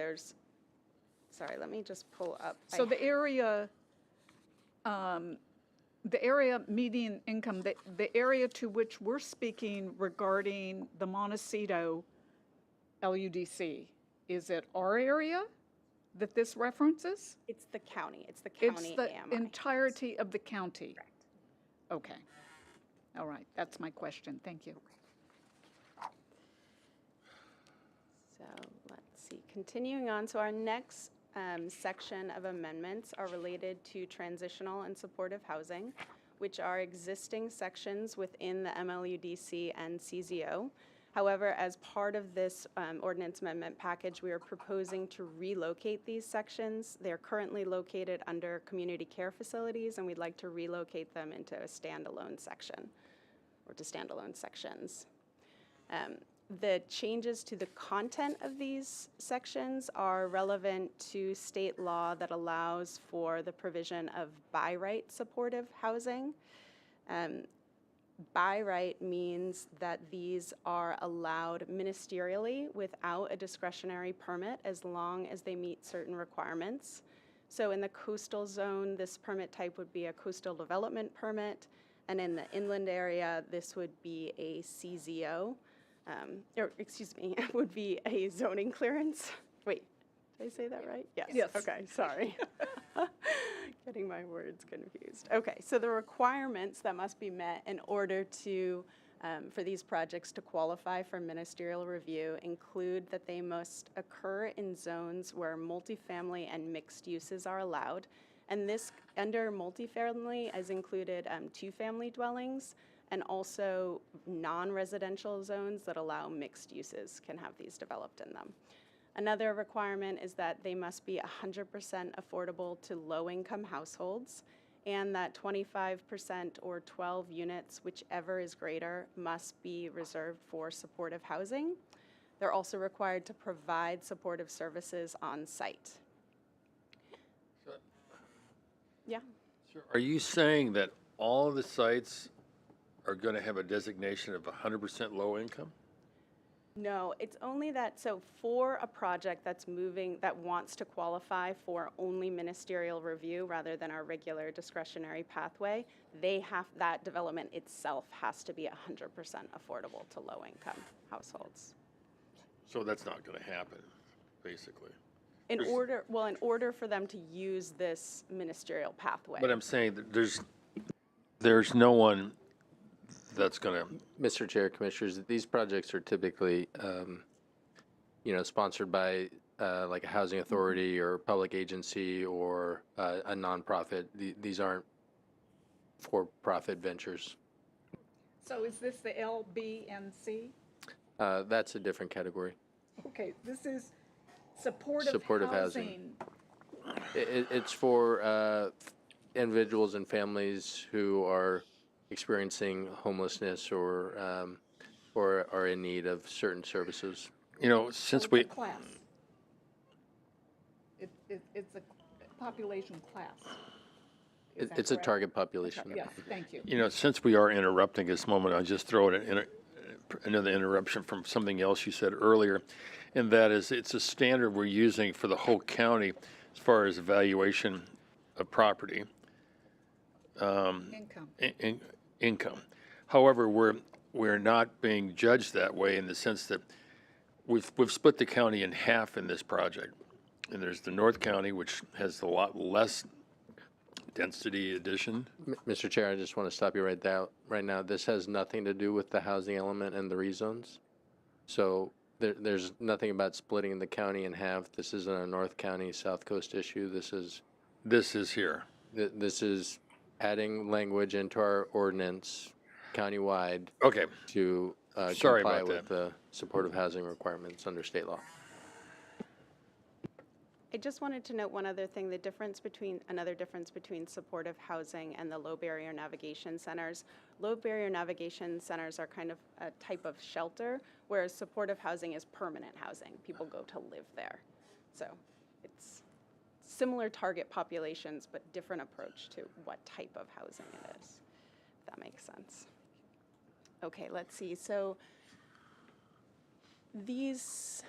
sorry, let me just pull up. So the area median income, the area to which we're speaking regarding the Montecito LUDC, is it our area that this references? It's the county. It's the It's county the AMI. entirety of the county? Correct. Okay. All right, that's my question. Thank you. So let's see, continuing on, so our next section of amendments are related to transitional and supportive housing, which are existing sections within the MLUDC and CZO. However, as part of this ordinance amendment package, we are proposing to relocate these sections. They're currently located under community care facilities, and we'd like to relocate them into a standalone section, or to standalone sections. The changes to the content of these sections are relevant to state law that allows for the provision of by right supportive housing. By right means that these are allowed ministerially without a discretionary permit as long as they meet certain requirements. So in the coastal zone, this permit type would be a coastal development permit, and in the inland area, this would be a CZO. Would be a zoning clearance. Wait, did I say that right? Yes. Yes. Okay, sorry. Getting my words confused. Okay, so the requirements that must be met in order to, for these projects to qualify for ministerial review include that they must occur in zones where multifamily and mixed uses are allowed. And this, under multifamily, is included two-family dwellings, and also non-residential zones that allow mixed uses can have these developed in them. Another requirement is that they must be 100% affordable to low-income households, and that 25% or 12 units, whichever is greater, must be reserved for supportive housing. They're also required to provide supportive services on site. Yeah. Sure. Are you saying that all the sites are going to have a designation of 100% low income? No, it's only that, so for a project that's moving, that wants to qualify for only ministerial review rather than our regular discretionary pathway, that development itself has to be 100% affordable to low-income households. So that's not going to happen, basically. In order for them to use this ministerial pathway. But I'm saying that there's no one that's going to. Mr. Chair, Commissioners, these projects are typically, sponsored by like a housing authority or public agency or a nonprofit. These aren't for-profit ventures. So is this the LBNC? That's a different category. Okay, this is supportive housing. It's for individuals and families who are experiencing homelessness or are in need of certain services. Since So we. it's a class. It's a population class. Is that It's a correct? target population. Yes, thank you. Since we are interrupting this moment, I'll just throw in another interruption from something else you said earlier, and that is it's a standard we're using for the whole county as far as evaluation of property. Income. Income. However, we're not being judged that way in the sense that we've split the county in half in this project, and there's the North County, which has a lot less density addition. Mr. Chair, I just want to stop you right now. This has nothing to do with the housing element and the rezones. So there's nothing about splitting the county in half. This isn't a North County, South Coast issue. This is here. This is adding language into our ordinance countywide Okay. to Sorry comply about with that. the supportive housing requirements under state law. I just wanted to note one other thing, another difference between supportive housing and the low barrier navigation centers. Low barrier navigation centers are kind of a type of shelter, whereas supportive housing is permanent housing. People go to live there. So it's similar target populations, but different approach to what type of housing it is, if that makes sense. Okay, let's see. So these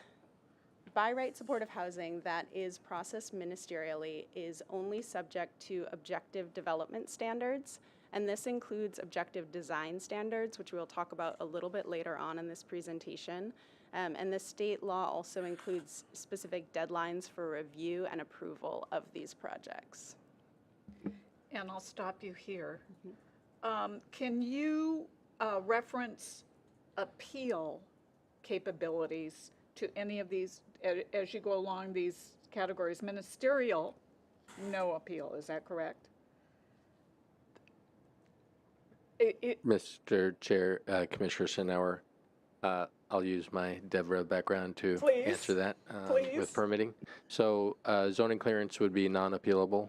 by right supportive housing that is processed ministerially is only subject to objective development standards, and this includes objective design standards, which we'll talk about a little bit later on in this presentation. And the state law also includes specific deadlines for review and approval of these projects. And I'll stop you here. Can you reference appeal capabilities to any of these as you go along these categories? Ministerial, no appeal, is that correct? Mr. Chair, Commissioner Sinauer, I'll use my DevRev background to Please. answer that Please. with permitting. So zoning clearance would be non-appealable.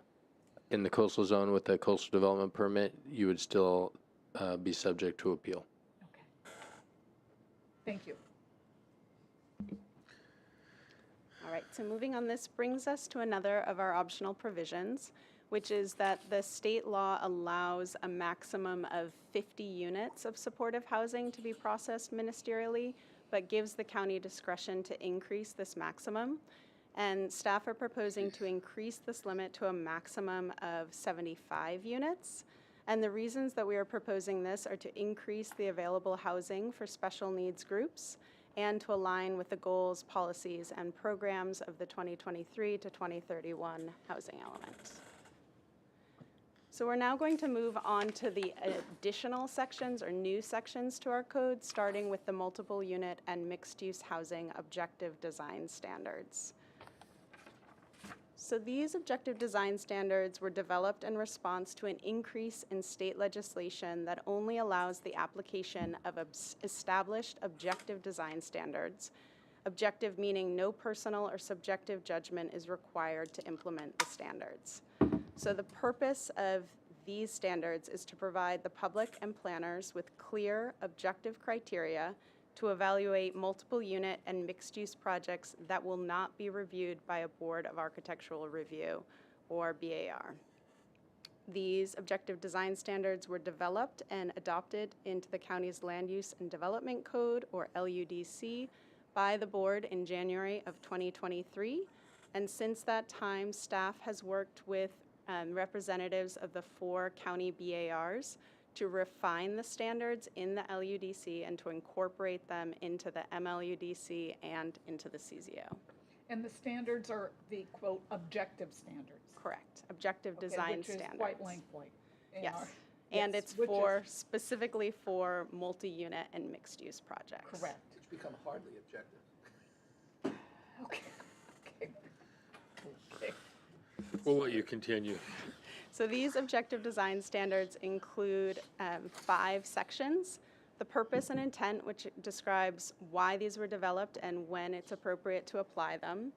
In the coastal zone with the coastal development permit, you would still be subject to appeal. Okay. Thank you. All right, so moving on, this brings us to another of our optional provisions, which is that the state law allows a maximum of 50 units of supportive housing to be processed ministerially, but gives the county discretion to increase this maximum. And staff are proposing to increase this limit to a maximum of 75 units. And the reasons that we are proposing this are to increase the available housing for special needs groups and to align with the goals, policies, and programs of the 2023 to 2031 housing element. So we're now going to move on to the additional sections or new sections to our code, starting with the multiple unit and mixed-use housing objective design standards. So these objective design standards were developed in response to an increase in state legislation that only allows the application of established objective design standards. Objective meaning no personal or subjective judgment is required to implement the standards. So the purpose of these standards is to provide the public and planners with clear, objective criteria to evaluate multiple unit and mixed-use projects that will not be reviewed by a Board of Architectural Review, or BAR. These objective design standards were developed and adopted into the county's Land Use and Development Code, or LUDC, by the board in January of 2023. And since that time, staff has worked with representatives of the 4 county BARs to refine the standards in the LUDC and to incorporate them into the MLUDC and into the CZO. And the standards are the, quote, objective standards. Correct. Objective design standards. Which is quite lengthy. Yes. And it's specifically for multi-unit and mixed-use projects. Correct. Which become hardly objective. Okay. Okay. We'll let you continue. So these objective design standards include 5 sections. The purpose and intent, which describes why these were developed and when it's appropriate to apply them.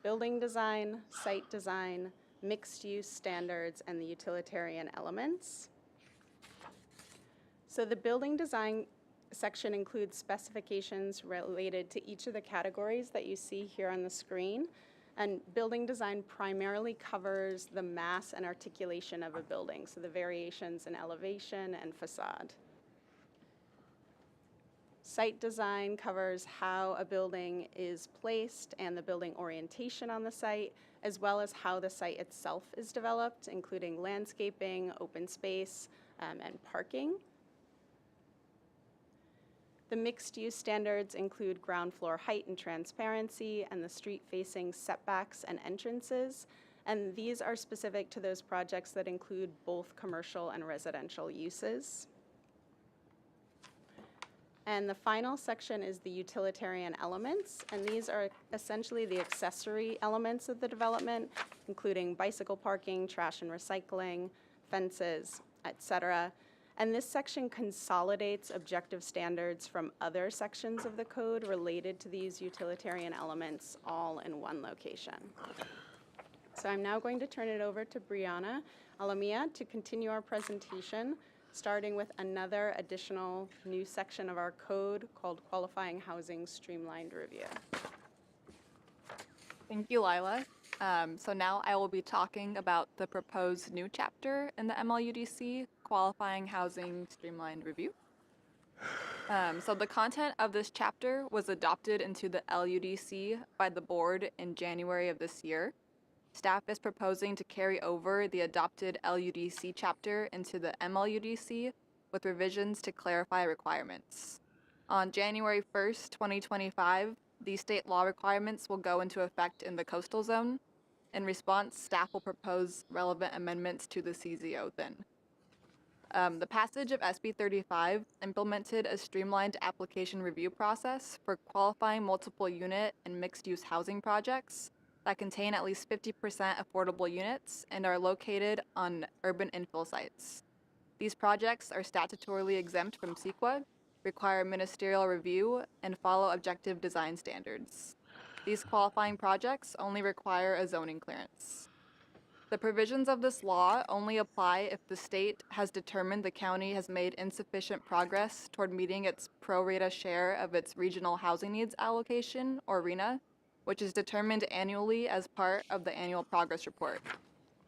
Building design, site design, mixed-use standards, and the utilitarian elements. So the building design section includes specifications related to each of the categories that you see here on the screen. And building design primarily covers the mass and articulation of a building, so the variations in elevation and facade. Site design covers how a building is placed and the building orientation on the site, as well as how the site itself is developed, including landscaping, open space, and parking. The mixed-use standards include ground floor height and transparency and the street-facing setbacks and entrances, and these are specific to those projects that include both commercial and residential uses. And the final section is the utilitarian elements, and these are essentially the accessory elements of the development, including bicycle parking, trash and recycling, fences, etc. And this section consolidates objective standards from other sections of the code related to these utilitarian elements all in one location. So I'm now going to turn it over to Brianna Alamia to continue our presentation, starting with another additional new section of our code called Qualifying Housing Streamlined Review. Thank you, Lila. So now I will be talking about the proposed new chapter in the MLUDC, Qualifying Housing Streamlined Review. So the content of this chapter was adopted into the LUDC by the board in January of this year. Staff is proposing to carry over the adopted LUDC chapter into the MLUDC with revisions to clarify requirements. On January 1st, 2025, these state law requirements will go into effect in the coastal zone. In response, staff will propose relevant amendments to the CZO then. The passage of SB 35 implemented a streamlined application review process for qualifying multiple unit and mixed-use housing projects that contain at least 50% affordable units and are located on urban infill sites. These projects are statutorily exempt from CEQA, require ministerial review, and follow objective design standards. These qualifying projects only require a zoning clearance. The provisions of this law only apply if the state has determined the county has made insufficient progress toward meeting its pro rata share of its Regional Housing Needs Allocation, or RHNA, which is determined annually as part of the annual progress report.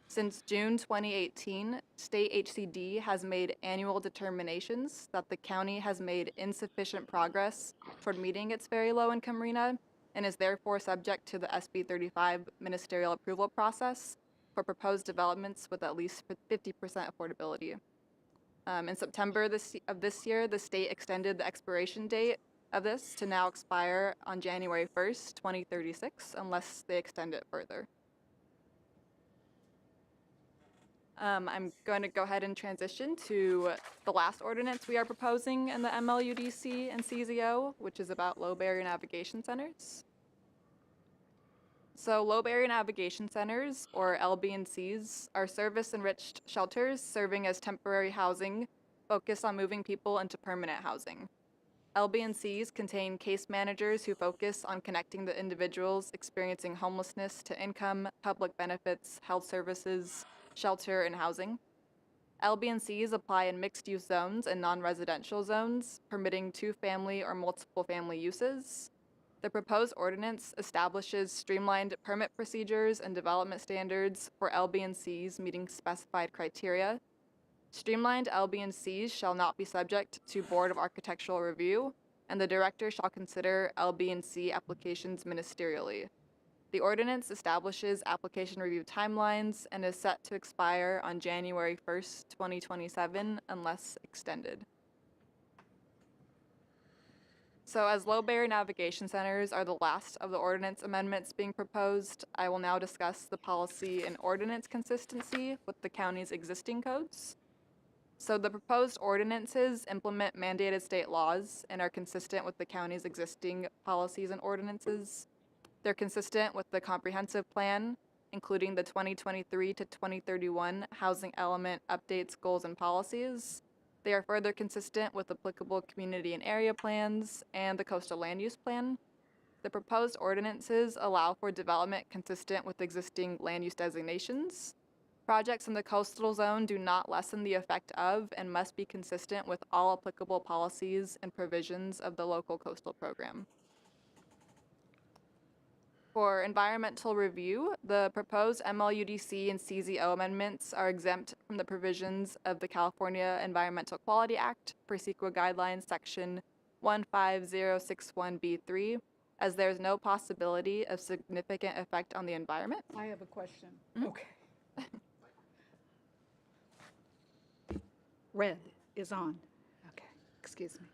Since June 2018, state HCD has made annual determinations that the county has made insufficient progress toward meeting its very low income RHNA and is therefore subject to the SB 35 ministerial approval process for proposed developments with at least 50% affordability. In September of this year, the state extended the expiration date of this to now expire on January 1st, 2036, unless they extend it further. I'm going to go ahead and transition to the last ordinance we are proposing in the MLUDC and CZO, which is about low barrier navigation centers. So low barrier navigation centers, or LB&Cs, are service-enriched shelters serving as temporary housing focused on moving people into permanent housing. LB&Cs contain case managers who focus on connecting the individuals experiencing homelessness to income, public benefits, health services, shelter, and housing. LB&Cs apply in mixed-use zones and non-residential zones, permitting two-family or multiple family uses. The proposed ordinance establishes streamlined permit procedures and development standards for LB&Cs meeting specified criteria. Streamlined LB&Cs shall not be subject to Board of Architectural Review, and the director shall consider LB&C applications ministerially. The ordinance establishes application review timelines and is set to expire on January 1st, 2027, unless extended. So as low barrier navigation centers are the last of the ordinance amendments being proposed, I will now discuss the policy and ordinance consistency with the county's existing codes. So the proposed ordinances implement mandated state laws and are consistent with the county's existing policies and ordinances. They're consistent with the comprehensive plan, including the 2023 to 2031 housing element updates, goals, and policies. They are further consistent with applicable community and area plans and the coastal land use plan. The proposed ordinances allow for development consistent with existing land use designations. Projects in the coastal zone do not lessen the effect of and must be consistent with all applicable policies and provisions of the local coastal program. For environmental review, the proposed MLUDC and CZO amendments are exempt from the provisions of the California Environmental Quality Act per CEQA Guidelines Section 15061B3, as there is no possibility of significant effect on the environment. I have a question. Mm-hmm. Okay. Red is on. Okay, excuse me.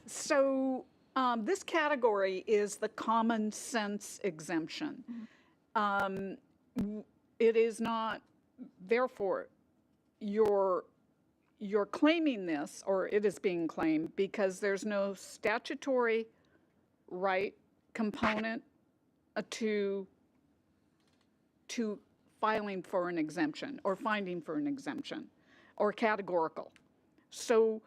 So this category is the common sense exemption. It is not, therefore, you're claiming this, or it is being claimed, because there's no statutory right component to filing for an exemption or finding for an exemption or categorical. So,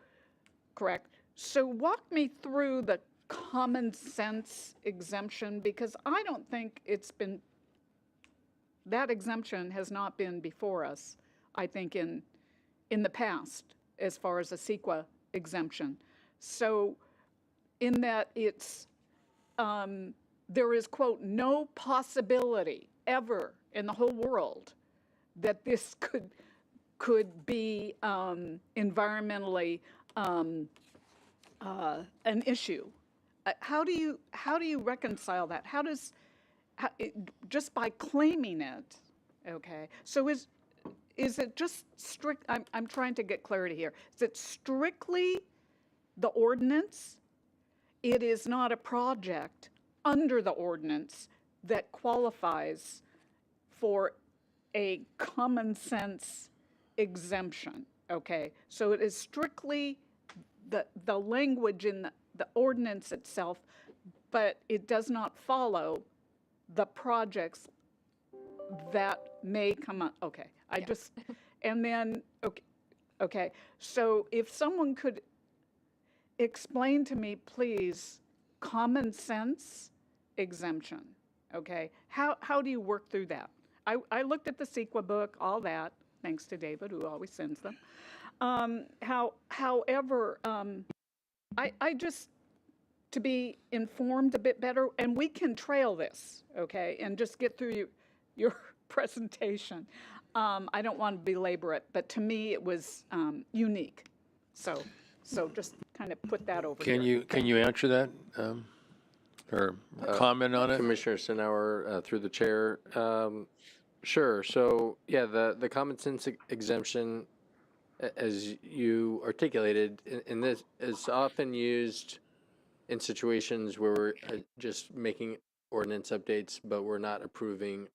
correct. So walk me through the common sense exemption, because I don't think that exemption has not been before us, I think, in the past, as far as a CEQA exemption. So in that there is, quote, no possibility ever in the whole world that this could be environmentally an issue. How do you reconcile that? Just by claiming it? Okay, so is it just strict? I'm trying to get clarity here. Is it strictly the ordinance? It is not a project under the ordinance that qualifies for a common sense exemption. Okay, so it is strictly the language in the ordinance itself, but it does not follow the projects that may come up. Okay, and then, okay, so if someone could explain to me, please, common sense exemption, okay? How do you work through that? I looked at the CEQA book, all that, thanks to David, who always sends them. However, I just, to be informed a bit better, and we can trail this, okay, and just get through your presentation. I don't want to belabor it, but to me it was unique. So just kind of put that over here. Can you answer that, or comment on it? Commissioner Sinauer, through the chair. Sure. So yeah, the common sense exemption, as you articulated, in this is often used in situations where we're just making ordinance updates, but we're not approving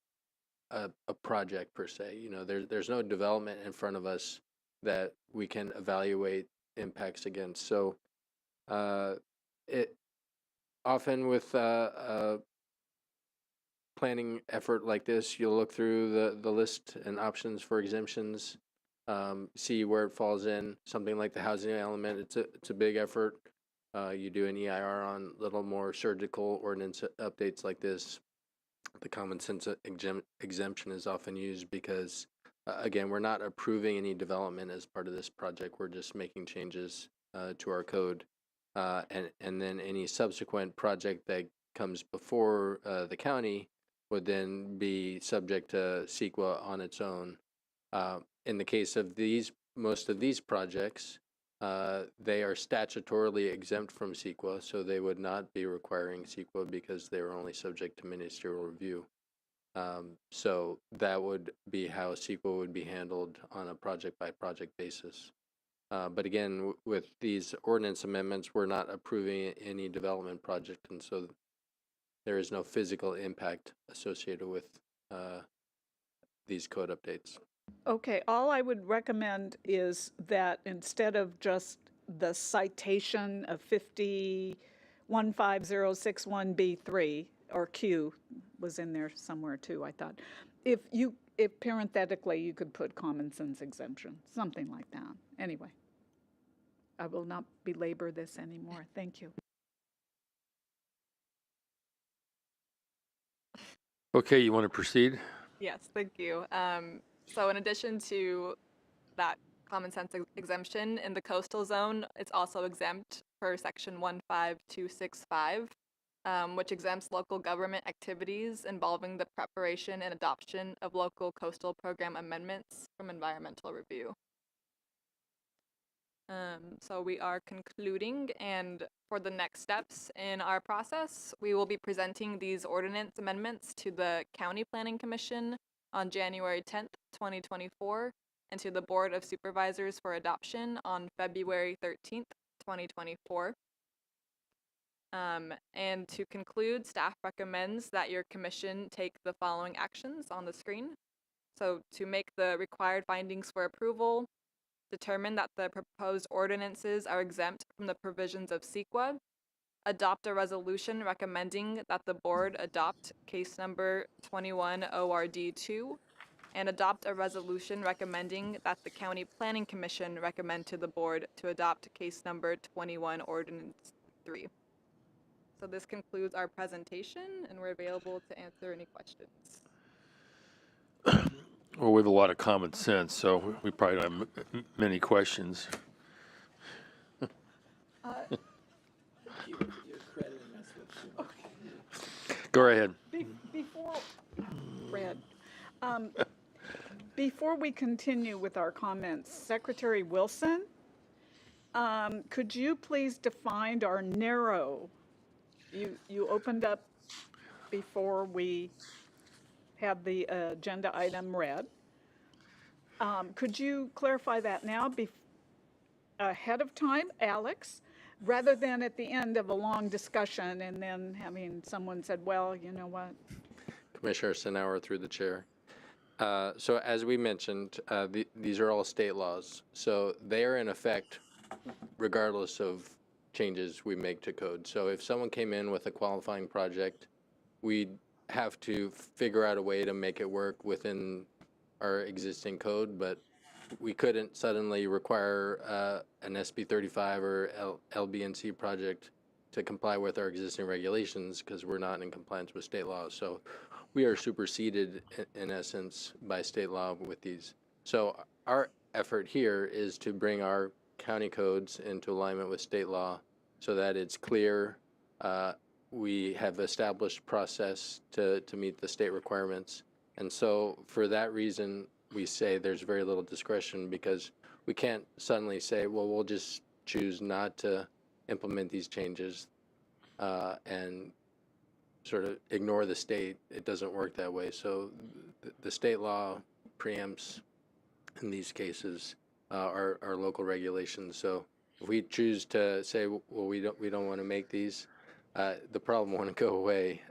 a project per se. You know, there's no development in front of us that we can evaluate impacts against. So it often with planning effort like this, you'll look through the list and options for exemptions, see where it falls in. Something like the housing element, it's a big effort. You do an EIR on little more surgical ordinance updates like this. The common sense exemption is often used because, again, we're not approving any development as part of this project. We're just making changes to our code. And then any subsequent project that comes before the county would then be subject to CEQA on its own. In the case of most of these projects, they are statutorily exempt from CEQA, so they would not be requiring CEQA because they are only subject to ministerial review. So that would be how CEQA would be handled on a project-by-project basis. But again, with these ordinance amendments, we're not approving any development project, and so there is no physical impact associated with these code updates. Okay, all I would recommend is that instead of just the citation of 15061B3, or Q was in there somewhere too, I thought, if parenthetically you could put common sense exemption, something like that. Anyway, I will not belabor this anymore. Thank you. Okay, you want to proceed? Yes, thank you. So in addition to that common sense exemption in the coastal zone, it's also exempt per section 15265, which exempts local government activities involving the preparation and adoption of local coastal program amendments from environmental review. So we are concluding, and for the next steps in our process, we will be presenting these ordinance amendments to the County Planning Commission on January 10th, 2024, and to the Board of Supervisors for adoption on February 13th, 2024. And to conclude, staff recommends that your commission take the following actions on the screen. So to make the required findings for approval, determine that the proposed ordinances are exempt from the provisions of CEQA, adopt a resolution recommending that the board adopt case number 21 ORD2 and adopt a resolution recommending that the County Planning Commission recommend to the board to adopt case number 21 Ordinance 3. So this concludes our presentation, and we're available to answer any questions. Well, we have a lot of common sense, so we probably don't have many questions. Go ahead. Before, Fred, before we continue with our comments, Secretary Wilson, could you please define our narrow? You opened up before we had the agenda item read. Could you clarify that now ahead of time, Alex, rather than at the end of a long discussion and then having someone said, well, you know what? Commissioner Senauer through the chair. So as we mentioned, these are all state laws. So they are in effect regardless of changes we make to code. So if someone came in with a qualifying project, we'd have to figure out a way to make it work within our existing code, but we couldn't suddenly require an SB 35 or LBNC project to comply with our existing regulations because we're not in compliance with state law. So we are superseded in essence by state law with these. So our effort here is to bring our county codes into alignment with state law so that it's clear. We have established process to meet the state requirements. And so for that reason, we say there's very little discretion because we can't suddenly say, well, we'll just choose not to implement these changes and sort of ignore the state. It doesn't work that way. So the state law preempts in these cases our local regulations. So if we choose to say, well, we don't want to make these, the problem won't go away.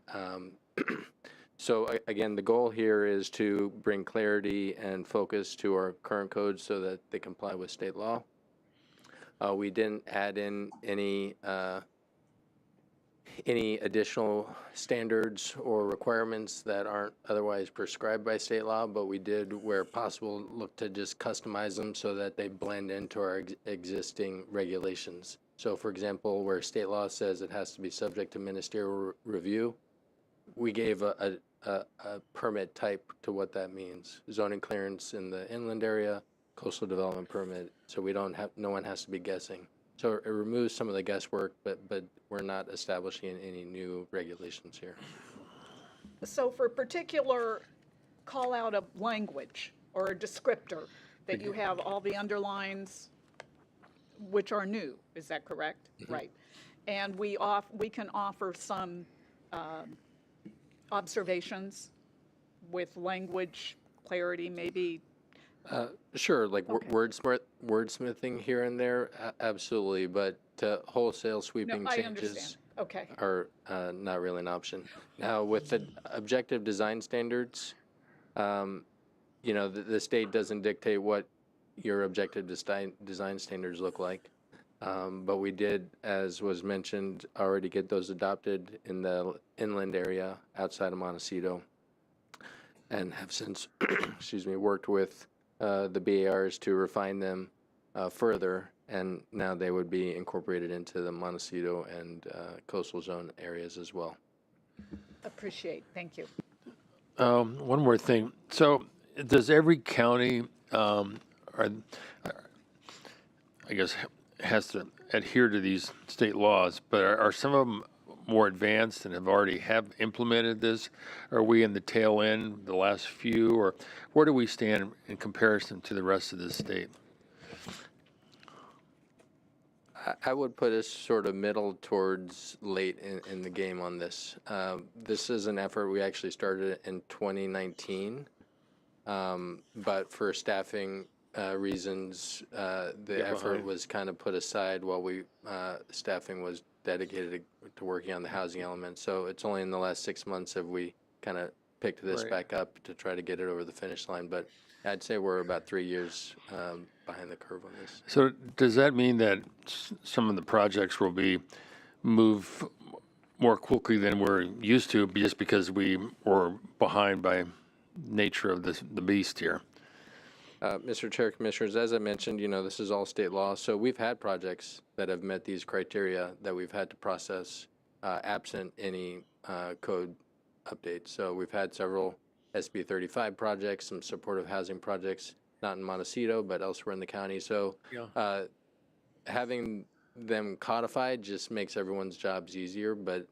So again, the goal here is to bring clarity and focus to our current codes so that they comply with state law. We didn't add in any additional standards or requirements that aren't otherwise prescribed by state law, but we did, where possible, look to just customize them so that they blend into our existing regulations. So for example, where state law says it has to be subject to ministerial review, we gave a permit type to what that means. Zoning clearance in the inland area, coastal development permit, so we don't have, no one has to be guessing. So it removes some of the guesswork, but we're not establishing any new regulations here. So for particular call out of language or a descriptor that you have all the underlines which are new, is that correct? Mm-hmm. Right. And we can offer some observations with language clarity, maybe. Sure, like okay. wordsmithing here and there, absolutely, but wholesale sweeping changes okay. are not really an option. Now, with the objective design standards, you know, the state doesn't dictate what your objective design standards look like, but we did, as was mentioned, already get those adopted in the inland area outside of Montecito, and have since, excuse me, worked with the BARs to refine them further, and now they would be incorporated into the Montecito and coastal zone areas as well. Appreciate, thank you. One more thing. So does every county, I guess, has to adhere to these state laws, but are some of them more advanced and have implemented this? Are we in the tail end, the last few, or where do we stand in comparison to the rest of the state? I would put us sort of middle towards late in the game on this. This is an effort we actually started in 2019, but for staffing reasons, the effort was kind of put aside while staffing was dedicated to working on the housing element. So it's only in the last 6 months have we kind of picked this back up to try to get it over the finish line. But I'd say we're about 3 years behind the curve on this. So does that mean that some of the projects will be moved more quickly than we're used to just because we were behind by nature of the beast here. Mr. Chair, Commissioners, as I mentioned, this is all state law. So we've had projects that have met these criteria that we've had to process absent any code updates. So we've had several SB 35 projects, some supportive housing projects, not in Montecito, but elsewhere in the county. So having them codified just makes everyone's jobs easier, but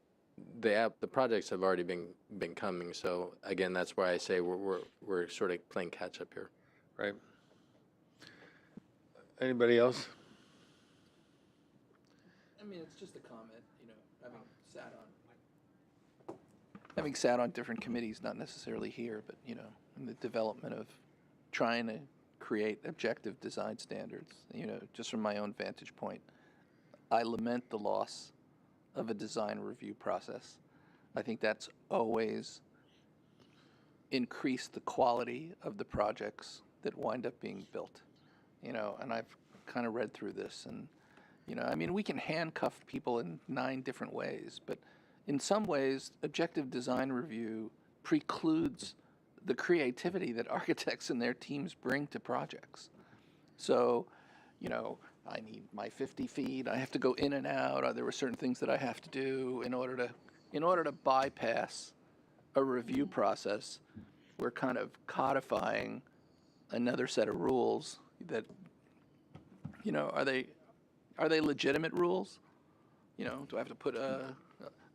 the projects have already been coming. So again, that's why I say we're sort of playing catch up here. Right. Anybody else? I mean, it's just a comment, having sat on different committees, not necessarily here, but, in the development of trying to create objective design standards, just from my own vantage point, I lament the loss of a design review process. I think that's always increased the quality of the projects that wind up being built, and I've kind of read through this, and, I mean, we can handcuff people in 9 different ways, but in some ways, objective design review precludes the creativity that architects and their teams bring to projects. So, I need my 50 feet, I have to go in and out, or there were certain things that I have to do in order to bypass a review process. We're kind of codifying another set of rules that, are they legitimate rules? Do I have to put a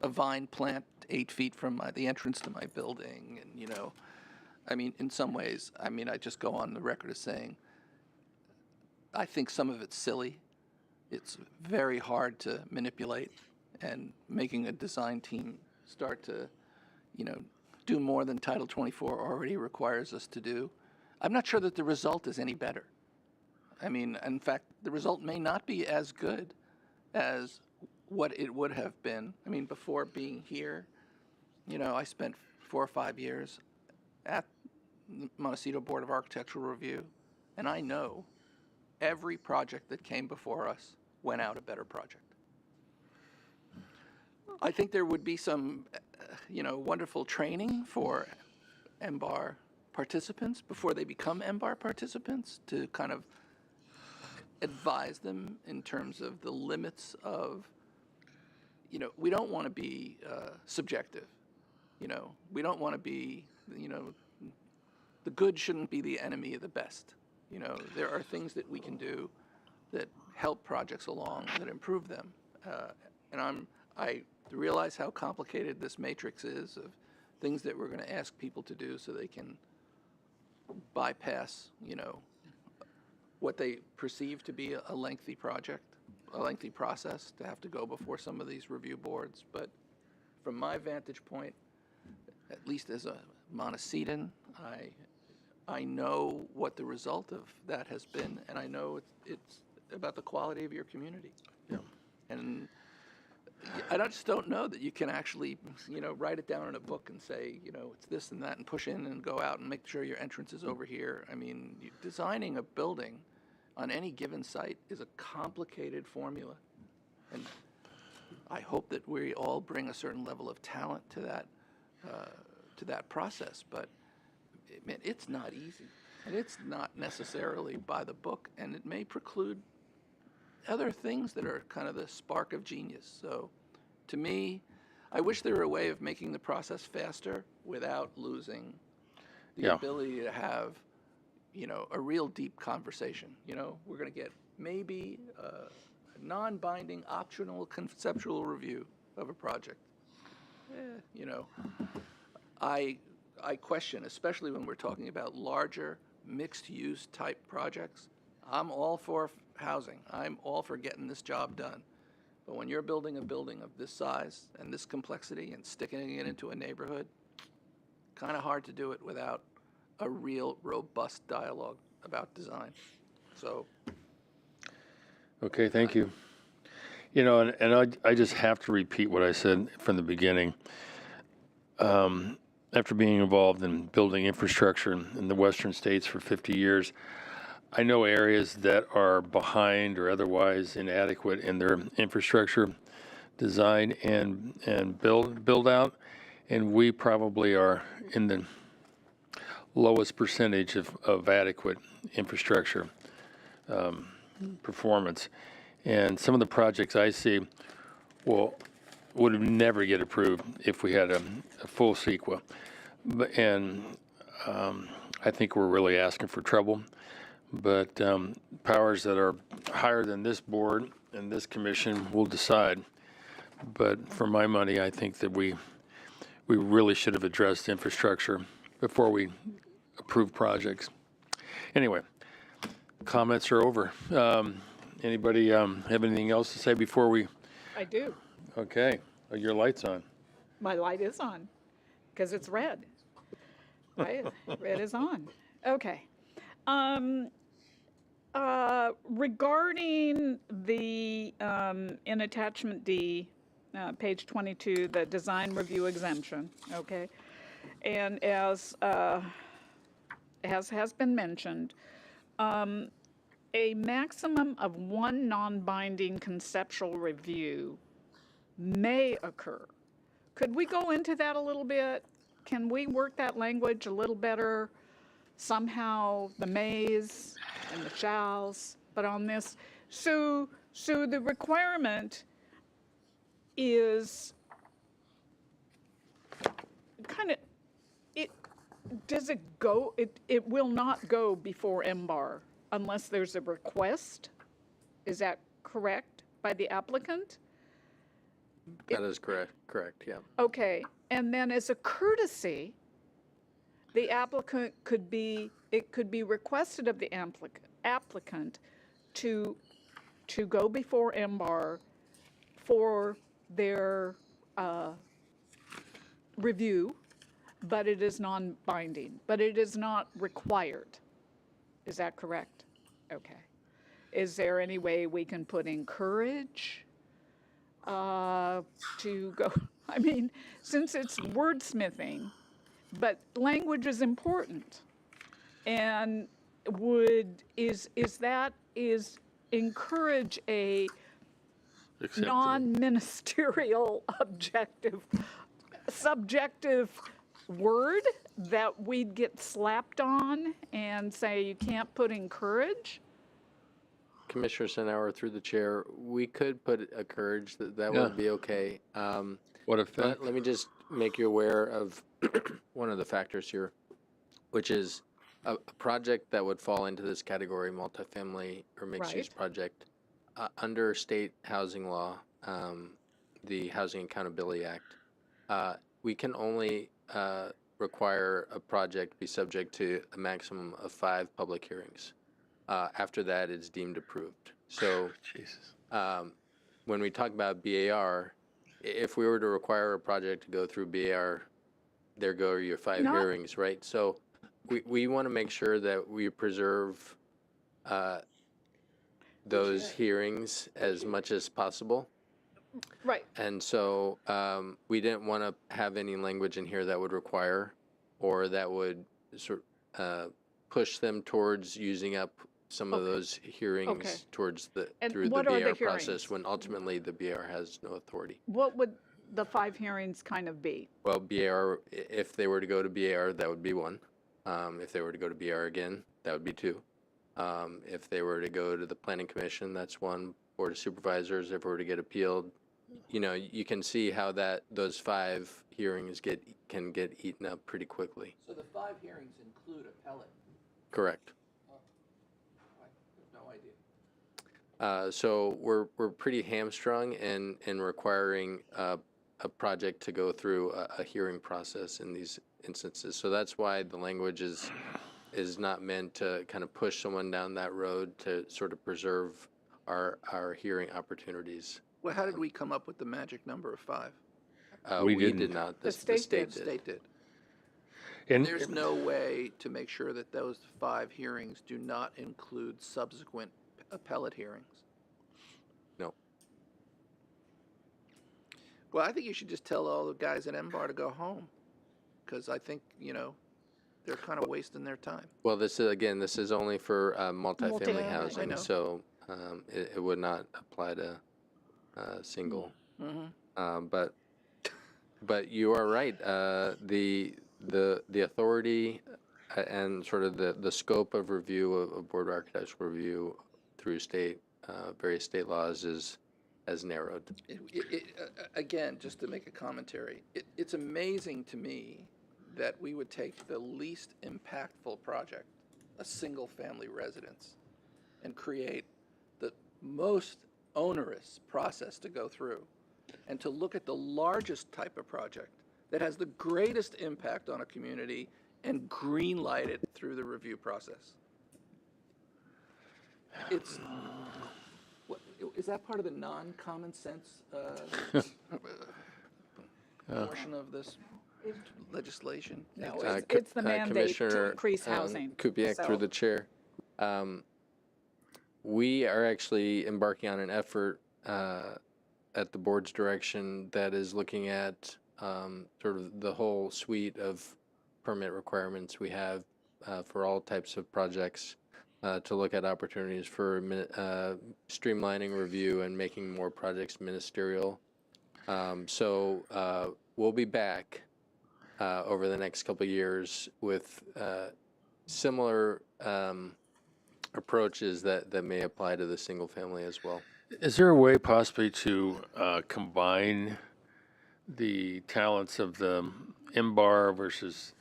vine plant 8 feet from the entrance to my building? And, I mean, in some ways, I just go on the record as saying, I think some of it's silly. It's very hard to manipulate, and making a design team start to, do more than Title 24 already requires us to do. I'm not sure that the result is any better. I mean, in fact, the result may not be as good as what it would have been. I mean, before being here, I spent 4 or 5 years at the Montecito Board of Architectural Review, and I know every project that came before us went out a better project. I think there would be some, wonderful training for MBAR participants before they become MBAR participants, to kind of advise them in terms of the limits of, we don't want to be subjective. We don't want to be, the good shouldn't be the enemy of the best. There are things that we can do that help projects along, that improve them. And I realize how complicated this matrix is of things that we're going to ask people to do so they can bypass, what they perceive to be a lengthy project, a lengthy process to have to go before some of these review boards. But from my vantage point, at least as a Montecetan, I know what the result of that has been, and I know it's about the quality of your community. Yeah. And I just don't know that you can actually, write it down in a book and say, it's this and that, and push in and go out and make sure your entrance is over here. I mean, designing a building on any given site is a complicated formula. And I hope that we all bring a certain level of talent to that process. But man, it's not easy, and it's not necessarily by the book, and it may preclude other things that are kind of the spark of genius. So to me, I wish there were a way of making the process faster without losing the ability to have, a real deep conversation. We're going to get maybe a non-binding, optional conceptual review of a project. I question, especially when we're talking about larger mixed-use type projects. I'm all for housing. I'm all for getting this job done. But when you're building a building of this size and this complexity and sticking it into a neighborhood, kind of hard to do it without a real robust dialogue about design. So. Okay, thank you. And I just have to repeat what I said from the beginning. After being involved in building infrastructure in the western states for 50 years, I know areas that are behind or otherwise inadequate in their infrastructure design and build out, and we probably are in the lowest percentage of adequate infrastructure performance. And some of the projects I see would never get approved if we had a full CEQA. And I think we're really asking for trouble. But powers that are higher than this board and this commission will decide. But for my money, I think that we really should have addressed infrastructure before we approve projects. Anyway, comments are over. Anybody have anything else to say before we? I do. Okay, your light's on. My light is on because it's red. Right? Red is on. Okay. Regarding the, in attachment D, page 22, the design review exemption, okay? And as has been mentioned, a maximum of one non-binding conceptual review may occur. Could we go into that a little bit? Can we work that language a little better? Somehow the mays and the shalls, but on this, so the requirement is kind of, it will not go before MBAR unless there's a request. Is that correct by the applicant? That is correct, yeah. Okay, and then as a courtesy, the applicant could be requested of the applicant to go before MBAR for their review, but it is non-binding, but it is not required. Is that correct? Okay. Is there any way we can put encourage to go? I mean, since it's wordsmithing, but language is important. And is encourage a Acceptable. non-ministerial subjective word that we'd get slapped on and say you can't put encourage? Commissioner Senauer, through the chair, we could put encourage, that Yeah. would be okay. What if Let me just make you aware of one of the factors here, which is a project that would fall into this category, multifamily or mixed-use Right. project, under state housing law, the Housing Accountability Act, we can only require a project be subject to a maximum of 5 public hearings. After that, it's deemed approved. So Jesus. when we talk about BAR, if we were to require a project to go through BAR, there go your 5 Not- hearings, right? So we want to make sure that we preserve those hearings as much as possible. Right. And so we didn't want to have any language in here that would require or that would push them towards using up some of Okay. those hearings Okay. towards And through the what are the BAR process hearings? when ultimately the BAR has no authority. What would the 5 hearings kind of be? Well, BAR, if they were to go to BAR, that would be 1. If they were to go to BAR again, that would be 2. If they were to go to the Planning Commission, that's 1. Board of Supervisors, if it were to get appealed, you can see how those 5 hearings can get eaten up pretty quickly. So the 5 hearings include appellate? Correct. I have no idea. So we're pretty hamstrung in requiring a project to go through a hearing process in these instances. So that's why the language is not meant to kind of push someone down that road to sort of preserve our hearing opportunities. Well, how did we come up with the magic number of 5? We We did didn't. not. The The state state The did. state did. And There's no way to make sure that those 5 hearings do not include subsequent appellate hearings. No. Well, I think you should just tell all the guys at MBAR to go home, because I think, they're kind of wasting their time. Well, this is only for multifamily Multi-family, I housing, know. so it would not apply to single. Mm-hmm. But you are right. The authority and sort of the scope of review of Board of Architectural Review through various state laws has narrowed. Again, just to make a commentary, it's amazing to me that we would take the least impactful project, a single-family residence, and create the most onerous process to go through, and to look at the largest type of project that has the greatest impact on a community and green-light it through the review process. It's, is that part of the non-common sense portion of this legislation? No, it's the mandate to Commissioner, increase housing. Kupiec, So- through the chair. We are actually embarking on an effort at the board's direction that is looking at sort of the whole suite of permit requirements we have for all types of projects, to look at opportunities for streamlining review and making more projects ministerial. So we'll be back over the next couple of years with similar approaches that may apply to the single family as well. Is there a way possibly to combine the talents of the MBAR versus,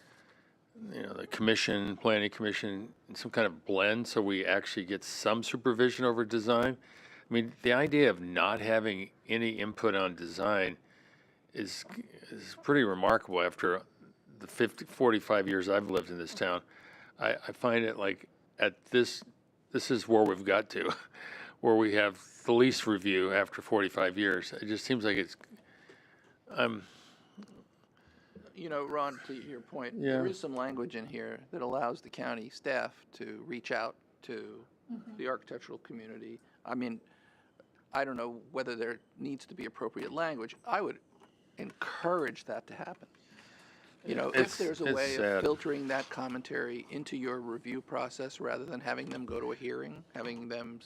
the commission, planning commission, in some kind of blend so we actually get some supervision over design? I mean, the idea of not having any input on design is pretty remarkable after the 45 years I've lived in this town. I find it like this is where we've got to, where we have the least review after 45 years. It just seems like it's, Ron, to your point, Yeah. there is some language in here that allows the county staff to reach out to the architectural community. I mean, I don't know whether there needs to be appropriate language. I would encourage that to happen. If there's a way of filtering that commentary into your review process rather than having them go to a hearing, having them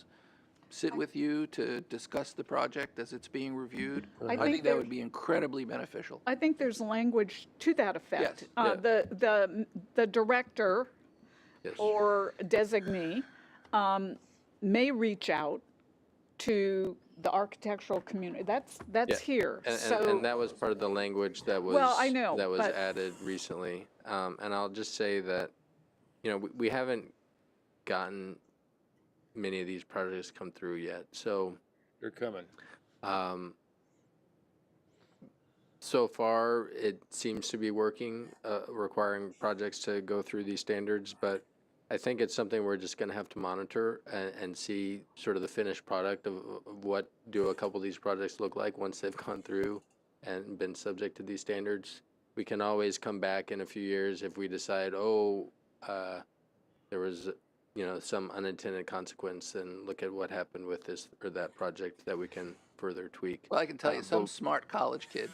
sit with you to discuss the project as it's being reviewed, I think that would be incredibly beneficial. I think there's language to that effect. Yes. The director Yes. or designee may reach out to the architectural community. That's Yeah. here. And that was part of the language that was Well, I know, that was but- added recently. And I'll just say that, we haven't gotten many of these projects come through yet. So they're coming. so far, it seems to be working, requiring projects to go through these standards, but I think it's something we're just going to have to monitor and see sort of the finished product of what do a couple of these projects look like once they've gone through and been subject to these standards. We can always come back in a few years if we decide, there was, some unintended consequence, and look at what happened with this or that project that we can further tweak. Well, I can tell you, some smart college kid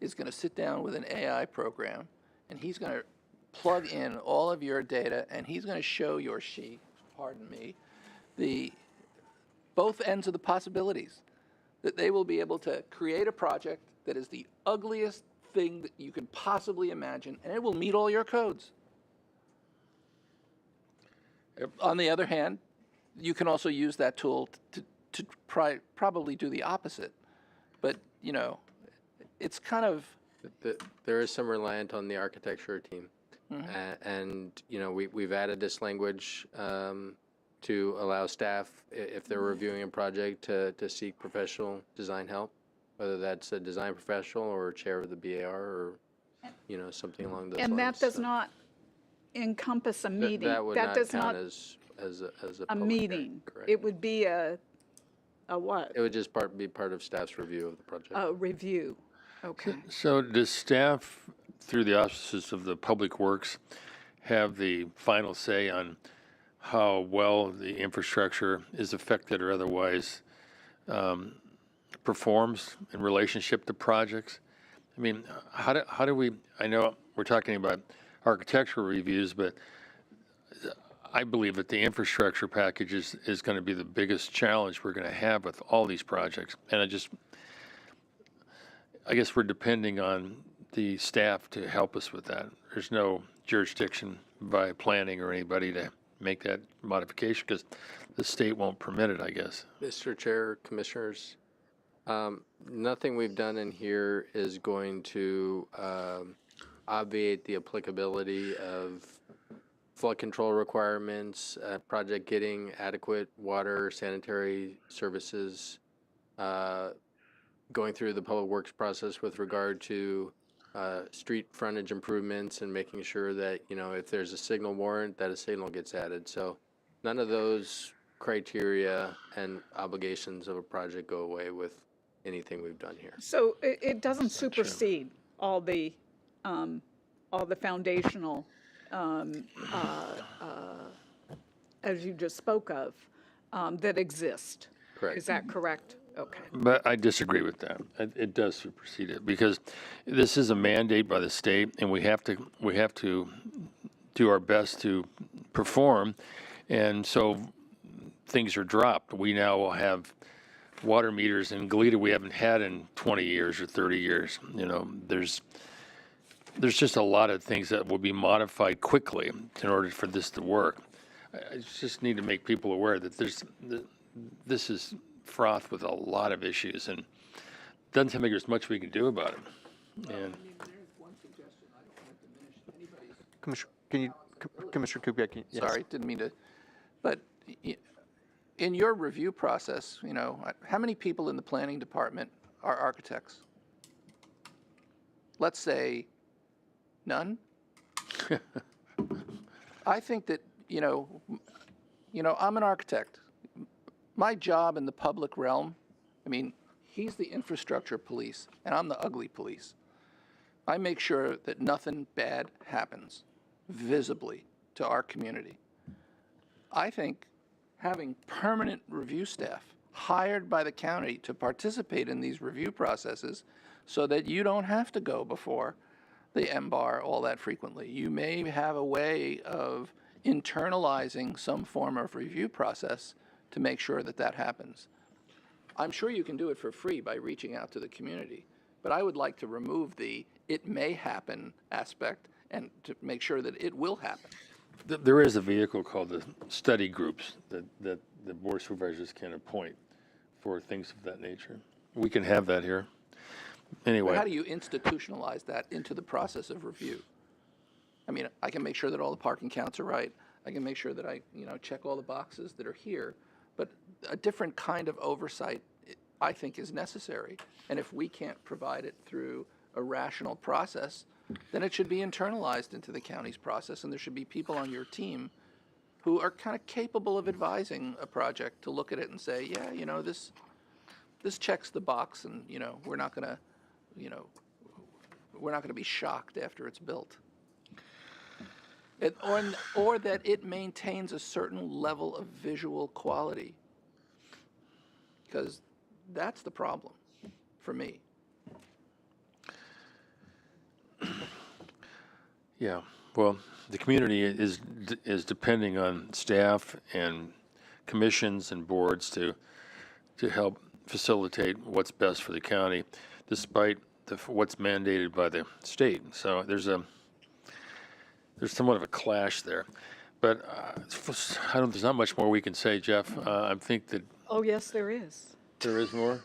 is going to sit down with an AI program, and he's going to plug in all of your data, and he's going to show your she, pardon me, both ends of the possibilities. That they will be able to create a project that is the ugliest thing that you can possibly imagine, and it will meet all your codes. On the other hand, you can also use that tool to probably do the opposite. But, it's kind of... There is some reliant on the architecture team. And, we've added this language to allow staff, if they're reviewing a project, to seek professional design help, whether that's a design professional or a chair of the BAR or, something along those lines. And that does not encompass a meeting. That would not count as a a public meeting. hearing, correct. It would be a what? It would just be part of staff's review of the project. A review. Okay. So does staff, through the auspices of the Public Works, have the final say on how well the infrastructure is affected or otherwise performs in relationship to projects? I mean, how do we, I know we're talking about architectural reviews, but I believe that the infrastructure package is going to be the biggest challenge we're going to have with all these projects. And I guess we're depending on the staff to help us with that. There's no jurisdiction by planning or anybody to make that modification because the state won't permit it, I guess. Mr. Chair, Commissioners, nothing we've done in here is going to obviate the applicability of flood control requirements, project getting adequate water, sanitary services, going through the public works process with regard to street frontage improvements and making sure that, if there's a signal warrant, that a signal gets added. So none of those criteria and obligations of a project go away with anything we've done here. So it doesn't supersede all the foundational, as you just spoke of, that exist. Correct. Is that correct? Okay. But I disagree with that. It does supersede it because this is a mandate by the state, and we have to do our best to perform. And so things are dropped. We now will have water meters in Goleta we haven't had in 20 years or 30 years. There's just a lot of things that will be modified quickly in order for this to work. I just need to make people aware that this is fraught with a lot of issues, and doesn't seem like there's much we can do about it. And Commissioner Kubiak, yes. Sorry, didn't mean to. But in your review process, how many people in the planning department are architects? Let's say none. I think that, I'm an architect. My job in the public realm, he's the infrastructure police, and I'm the ugly police. I make sure that nothing bad happens visibly to our community. I think having permanent review staff hired by the county to participate in these review processes so that you don't have to go before the MBAR all that frequently. You may have a way of internalizing some form of review process to make sure that that happens. I'm sure you can do it for free by reaching out to the community, but I would like to remove the "it may happen" aspect and to make sure that it will happen. there is a vehicle called the study groups that the board of supervisors can appoint for things of that nature. We can have that here. Anyway. But how do you institutionalize that into the process of review? I can make sure that all the parking counts are right. I can make sure that I, check all the boxes that are here. But a different kind of oversight, I think, is necessary. And if we can't provide it through a rational process, then it should be internalized into the county's process, and there should be people on your team who are kind of capable of advising a project to look at it and say, yeah, this checks the box, and we're not going to be shocked after it's built. Or that it maintains a certain level of visual quality, because that's the problem for me. Yeah, well, the community is depending on staff and commissions and boards to help facilitate what's best for the county, despite what's mandated by the state. So there's somewhat of a clash there, but there's not much more we can say, Jeff. I think that. Oh, yes, there is. There is more.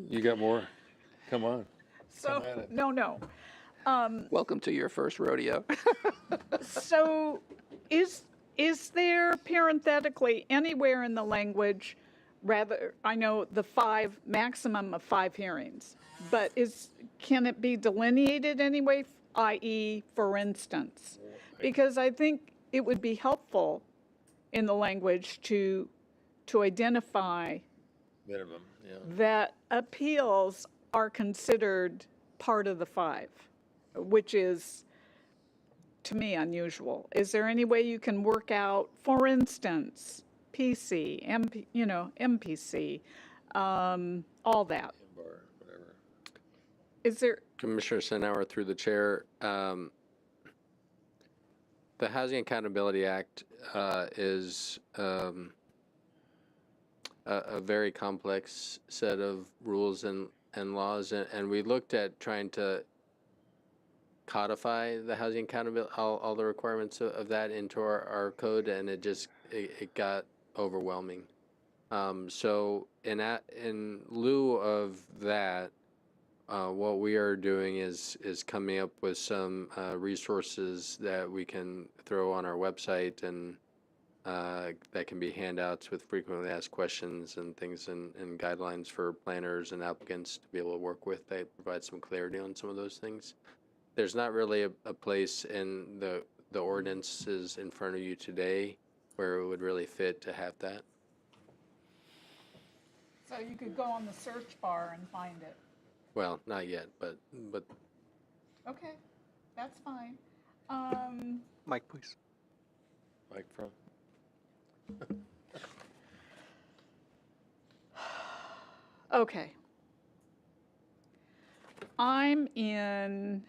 You got more? Come on. So, no. Welcome to your first rodeo. So is there parenthetically anywhere in the language, I know the maximum of 5 hearings, but can it be delineated anyway, i.e., for instance? Because I think it would be helpful in the language to identify Minimum, yeah. that appeals are considered part of the 5. Which is, to me, unusual. Is there any way you can work out, for instance, PC, MPC, all that? Whatever. Is there? Commissioner Senauer, through the chair, the Housing Accountability Act is a very complex set of rules and laws, and we looked at trying to codify the housing accountability, all the requirements of that into our code, and it got overwhelming. So in lieu of that, what we are doing is coming up with some resources that we can throw on our website, and that can be handouts with frequently asked questions and things, and guidelines for planners and applicants to be able to work with. They provide some clarity on some of those things. There's not really a place in the ordinances in front of you today where it would really fit to have that. So you could go on the search bar and find it. Well, not yet, but Okay, that's fine. Mike, please. Mike from. Okay. I'm in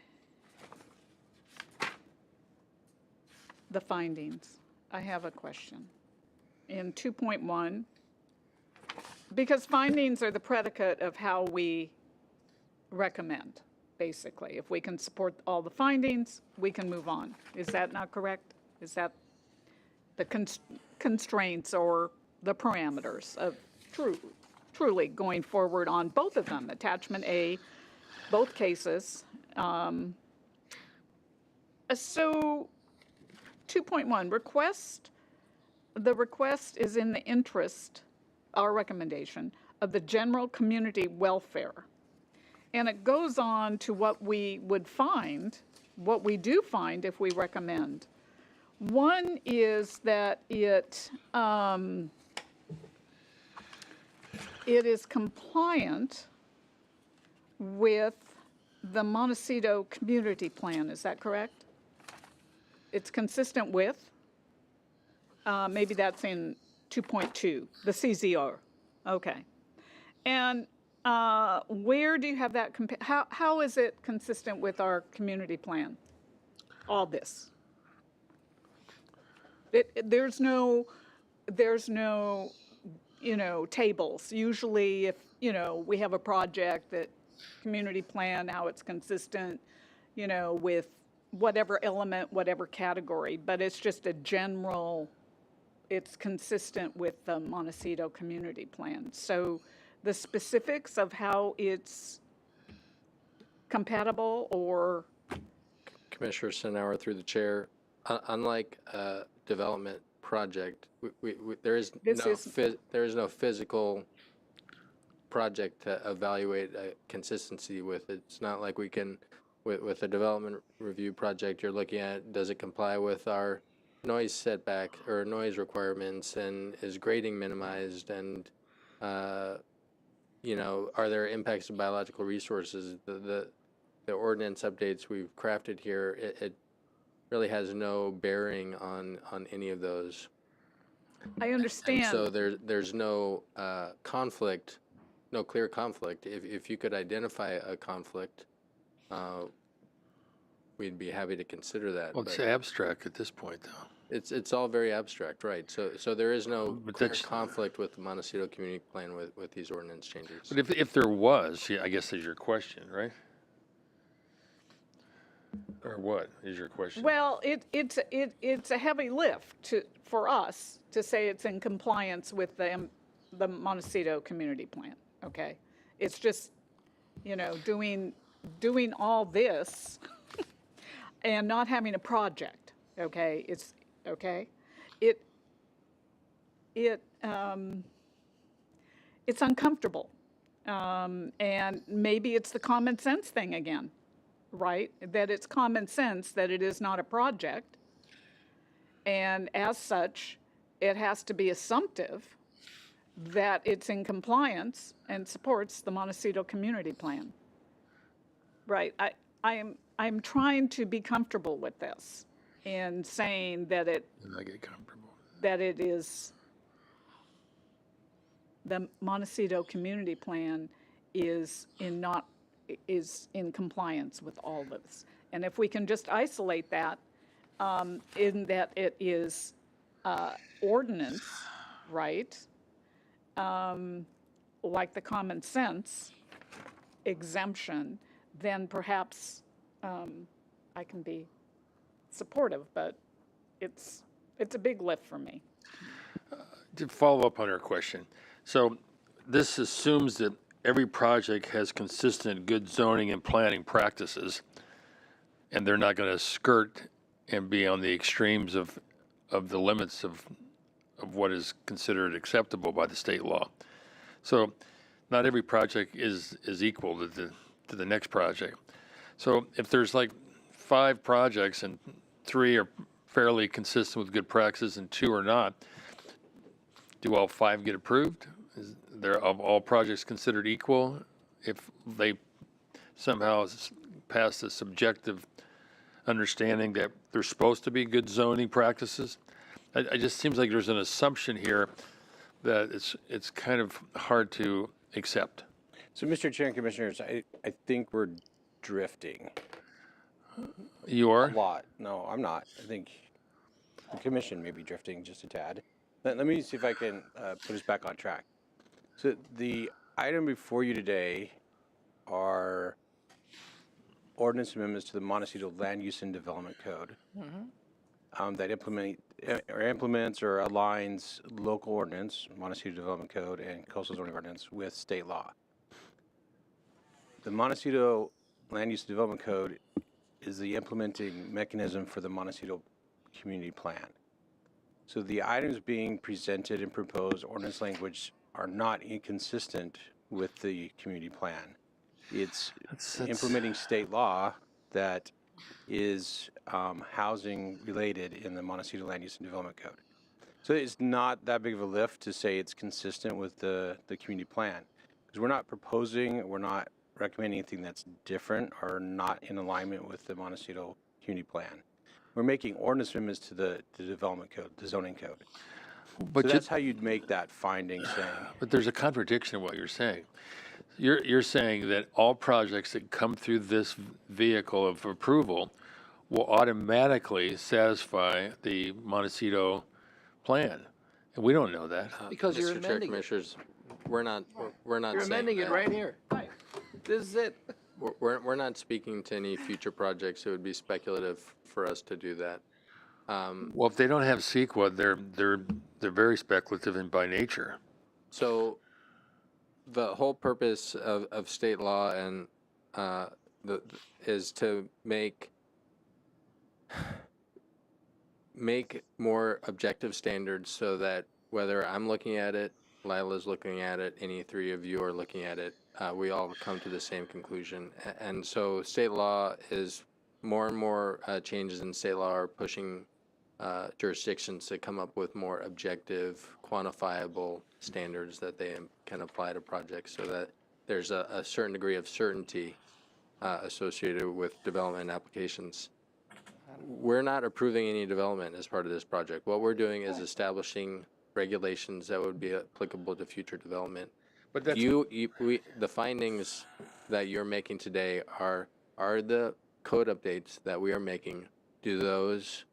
the findings. I have a question. In 2.1, because findings are the predicate of how we recommend, basically. If we can support all the findings, we can move on. Is that not correct? Is that the constraints or the parameters of truly going forward on both of them, attachment A, both cases? So 2.1, request. The request is in the interest, our recommendation, of the general community welfare. And it goes on to what we would find, what we do find if we recommend. One is that it is compliant with the Montecito Community Plan. Is that correct? It's consistent with? Maybe that's in 2.2, the CZR. Okay. And where do you have that? How is it consistent with our community plan? All this. There's no, tables. Usually if, we have a project that community plan, how it's consistent, with whatever element, whatever category, but it's just a general, it's consistent with the Montecito Community Plan. So the specifics of how it's compatible or... Commissioner Senauer, through the chair, unlike a development project, there is no physical project to evaluate consistency with. It's not like we can, with a development review project, you're looking at, does it comply with our noise setback or noise requirements, and is grading minimized, and are there impacts to biological resources? The ordinance updates we've crafted here, it really has no bearing on any of those. I understand. And so there's no conflict, no clear conflict. If you could identify a conflict, we'd be happy to consider that. Well, it's abstract at this point, though. It's all very abstract, right? So there is no clear conflict with the Montecito Community Plan with these ordinance changes. But if there was, I guess is your question, right? Or what is your question? Well, it's a heavy lift for us to say it's in compliance with the Montecito Community Plan. Okay, it's just doing all this and not having a project. Okay, it's okay. It's uncomfortable, and maybe it's the common sense thing again. Right? That it's common sense that it is not a project, and as such, it has to be assumptive that it's in compliance and supports the Montecito Community Plan. Right? I'm trying to be comfortable with this and saying that I get comfortable. that it is the Montecito Community Plan is in compliance with all of this. And if we can just isolate that, in that it is ordinance, right? Like the common sense exemption, then perhaps I can be supportive, but it's a big lift for me. To follow up on her question, so this assumes that every project has consistent good zoning and planning practices, and they're not going to skirt and be on the extremes of the limits of what is considered acceptable by the state law. So not every project is equal to the next project. So if there's like 5 projects and 3 are fairly consistent with good practices and 2 are not, do all 5 get approved? Is there of all projects considered equal if they somehow pass the subjective understanding that they're supposed to be good zoning practices? It just seems like there's an assumption here that it's kind of hard to accept. So, Mr. Chair and Commissioners, I think we're drifting You a are? lot. No, I'm not. I think the commission may be drifting just a tad. Let me see if I can put us back on track. So the item before you today are ordinance amendments to the Montecito Land Use and Development Code that implements or aligns local ordinance, Montecito Development Code, and coastal zoning ordinance with state law. The Montecito Land Use and Development Code is the implementing mechanism for the Montecito Community Plan. So the items being presented and proposed ordinance language are not inconsistent with the community plan. It's implementing state law that is housing related in the Montecito Land Use and Development Code. So it's not that big of a lift to say it's consistent with the community plan, because we're not proposing, we're not recommending anything that's different or not in alignment with the Montecito community plan. We're making ordinance amendments to the development code, the zoning code. But So that's how you'd make that finding saying. But there's a contradiction in what you're saying. You're saying that all projects that come through this vehicle of approval will automatically satisfy the Montecito plan. And we don't know that. Because you're Mr. Chair, amending it. Commissioners, we're not You're saying amending it that. right here. This is it. We're not speaking to any future projects. It would be speculative for us to do that. Well, if they don't have CEQA, they're very speculative and by nature. So the whole purpose of state law and is to make more objective standards so that whether I'm looking at it, Lila's looking at it, any 3 of you are looking at it, we all come to the same conclusion. And so state law is more and more changes in state law are pushing jurisdictions to come up with more objective, quantifiable standards that they can apply to projects so that there's a certain degree of certainty associated with development applications. We're not approving any development as part of this project. What we're doing is establishing regulations that would be applicable to future development. But that's The findings that you're making today are the code updates that we are making. Do those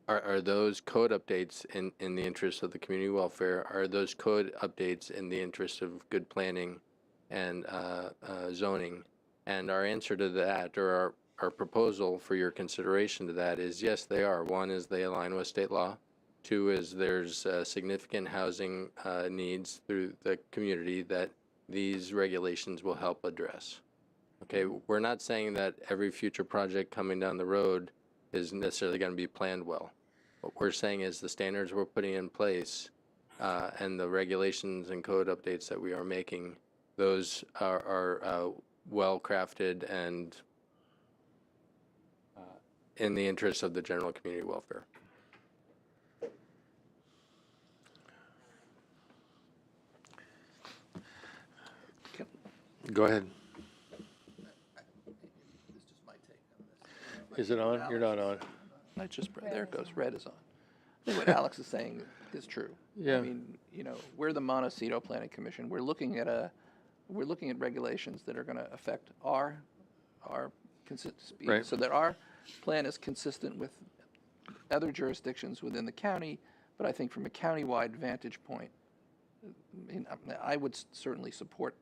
are those code updates in the interest of the community welfare? Are those code updates in the interest of good planning and zoning? And our answer to that, or our proposal for your consideration to that, is yes, they are. 1 is they align with state law. 2 is there's significant housing needs through the community that these regulations will help address. Okay, we're not saying that every future project coming down the road is necessarily going to be planned well. What we're saying is the standards we're putting in place and the regulations and code updates that we are making, those are well crafted and in the interest of the general community welfare. Go ahead. Is it on? You're not on. Not just, there it goes, red is on. I think what Alex is saying is true. Yeah. I mean, we're the Montecito Planning Commission. We're looking at regulations that are going to affect our consistency, Right. so that our plan is consistent with other jurisdictions within the county. But I think from a county-wide vantage point, I would certainly support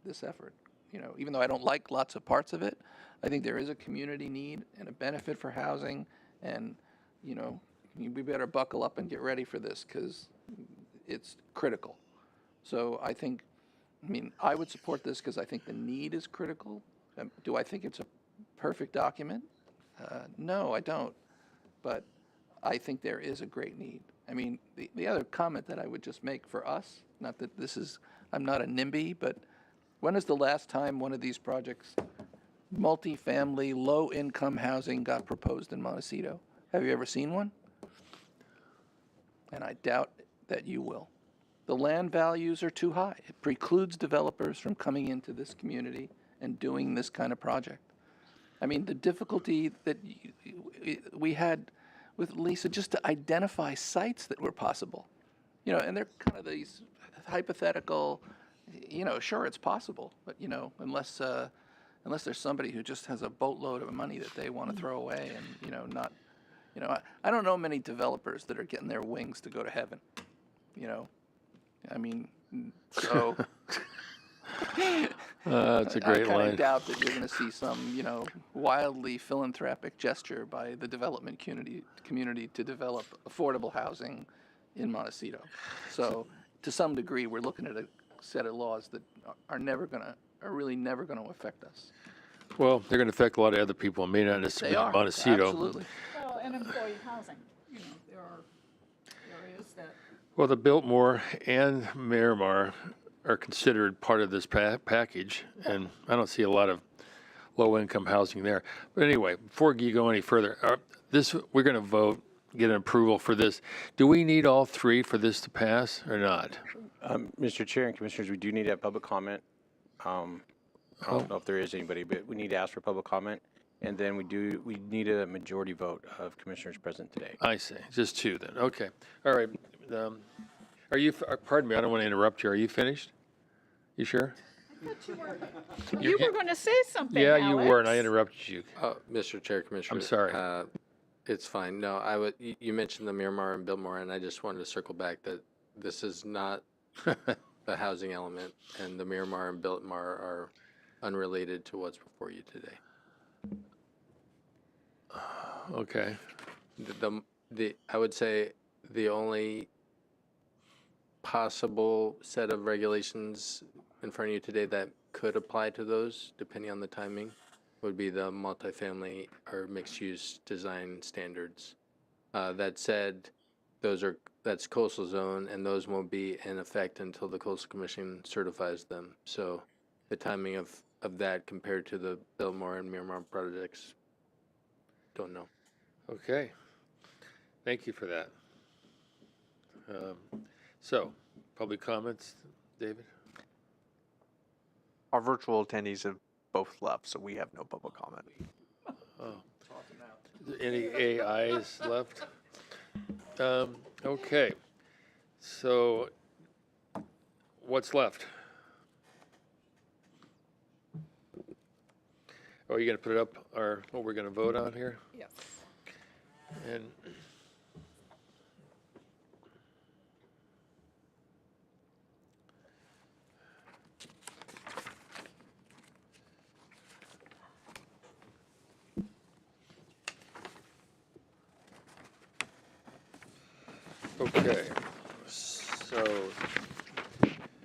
this effort. even though I don't like lots of parts of it, I think there is a community need and a benefit for housing. And, we better buckle up and get ready for this because it's critical. So I would support this because I think the need is critical. Do I think it's a perfect document? No, I don't. But I think there is a great need. The other comment that I would just make for us, not that I'm not a NIMBY, but when is the last time one of these projects, multifamily, low-income housing, got proposed in Montecito? Have you ever seen one? And I doubt that you will. The land values are too high. It precludes developers from coming into this community and doing this kind of project. The difficulty that we had with Lisa just to identify sites that were possible, and they're kind of these hypothetical, sure, it's possible, but, unless there's somebody who just has a boatload of money that they want to throw away and, not, I don't know many developers that are getting their wings to go to heaven, so. That's a great I kind line. of doubt that you're going to see some, wildly philanthropic gesture by the development community to develop affordable housing in Montecito. So, to some degree, we're looking at a set of laws that are really never going to affect us. Well, they're going to affect a lot of other people, and may not They necessarily are, Montecito. absolutely. Well, and employee housing, there are areas that. Well, the Biltmore and Miramar are considered part of this package, and I don't see a lot of low-income housing there. But anyway, before you go any further, we're going to vote, get an approval for this. Do we need all three for this to pass or not? Mr. Chair and Commissioners, we do need to have public comment. I don't know if there is anybody, but we need to ask for public comment. And then we need a majority vote of commissioners present today. I see. Just two then. Okay. All right. Are you, pardon me, I don't want to interrupt you. Are you finished? You sure? You were going to say something, Yeah, you were, and I Alex. interrupted you. Mr. Chair, Commissioner. I'm sorry. It's fine. No, you mentioned the Miramar and Biltmore, and I just wanted to circle back that this is not the housing element, and the Miramar and Biltmore are unrelated to what's before you today. Okay. I would say the only possible set of regulations in front of you today that could apply to those, depending on the timing, would be the multifamily or mixed-use design standards. That said, that's coastal zone, and those won't be in effect until the Coastal Commission certifies them. So the timing of that compared to the Biltmore and Miramar projects, don't know. Okay. Thank you for that. So, public comments, David? Our virtual attendees have both left, so we have no public comment. Any AIs left? Okay. So, what's left? Are you going to put it up, or what we're going to vote on here? Yes. And okay, so,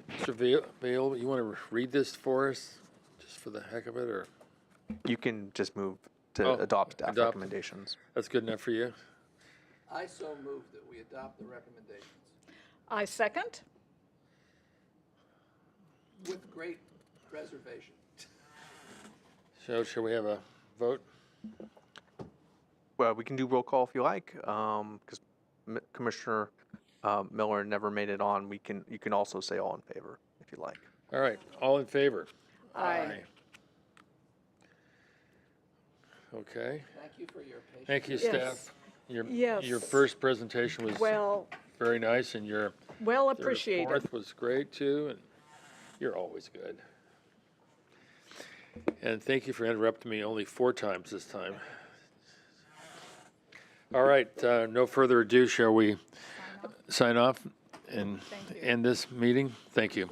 Mr. Vail, you want to read this for us, just for the heck of it, or? You can just move to Oh, adopt staff adopt. recommendations. That's good enough for you? I so move that we adopt the recommendations I second. with great reservation. So, shall we have a vote? Well, we can do roll call if you like, because Commissioner Miller never made it on. You can also say all in favor if you like. All right, all in favor? Aye. Okay, Thank you for your patience. thank you, Yes. staff. Your Yes. first presentation was Well, very nice, and your well third and appreciated. fourth was great too, and you're always good. And thank you for interrupting me only 4 times this time. All right, no further ado, shall we sign off and end this meeting? Thank you.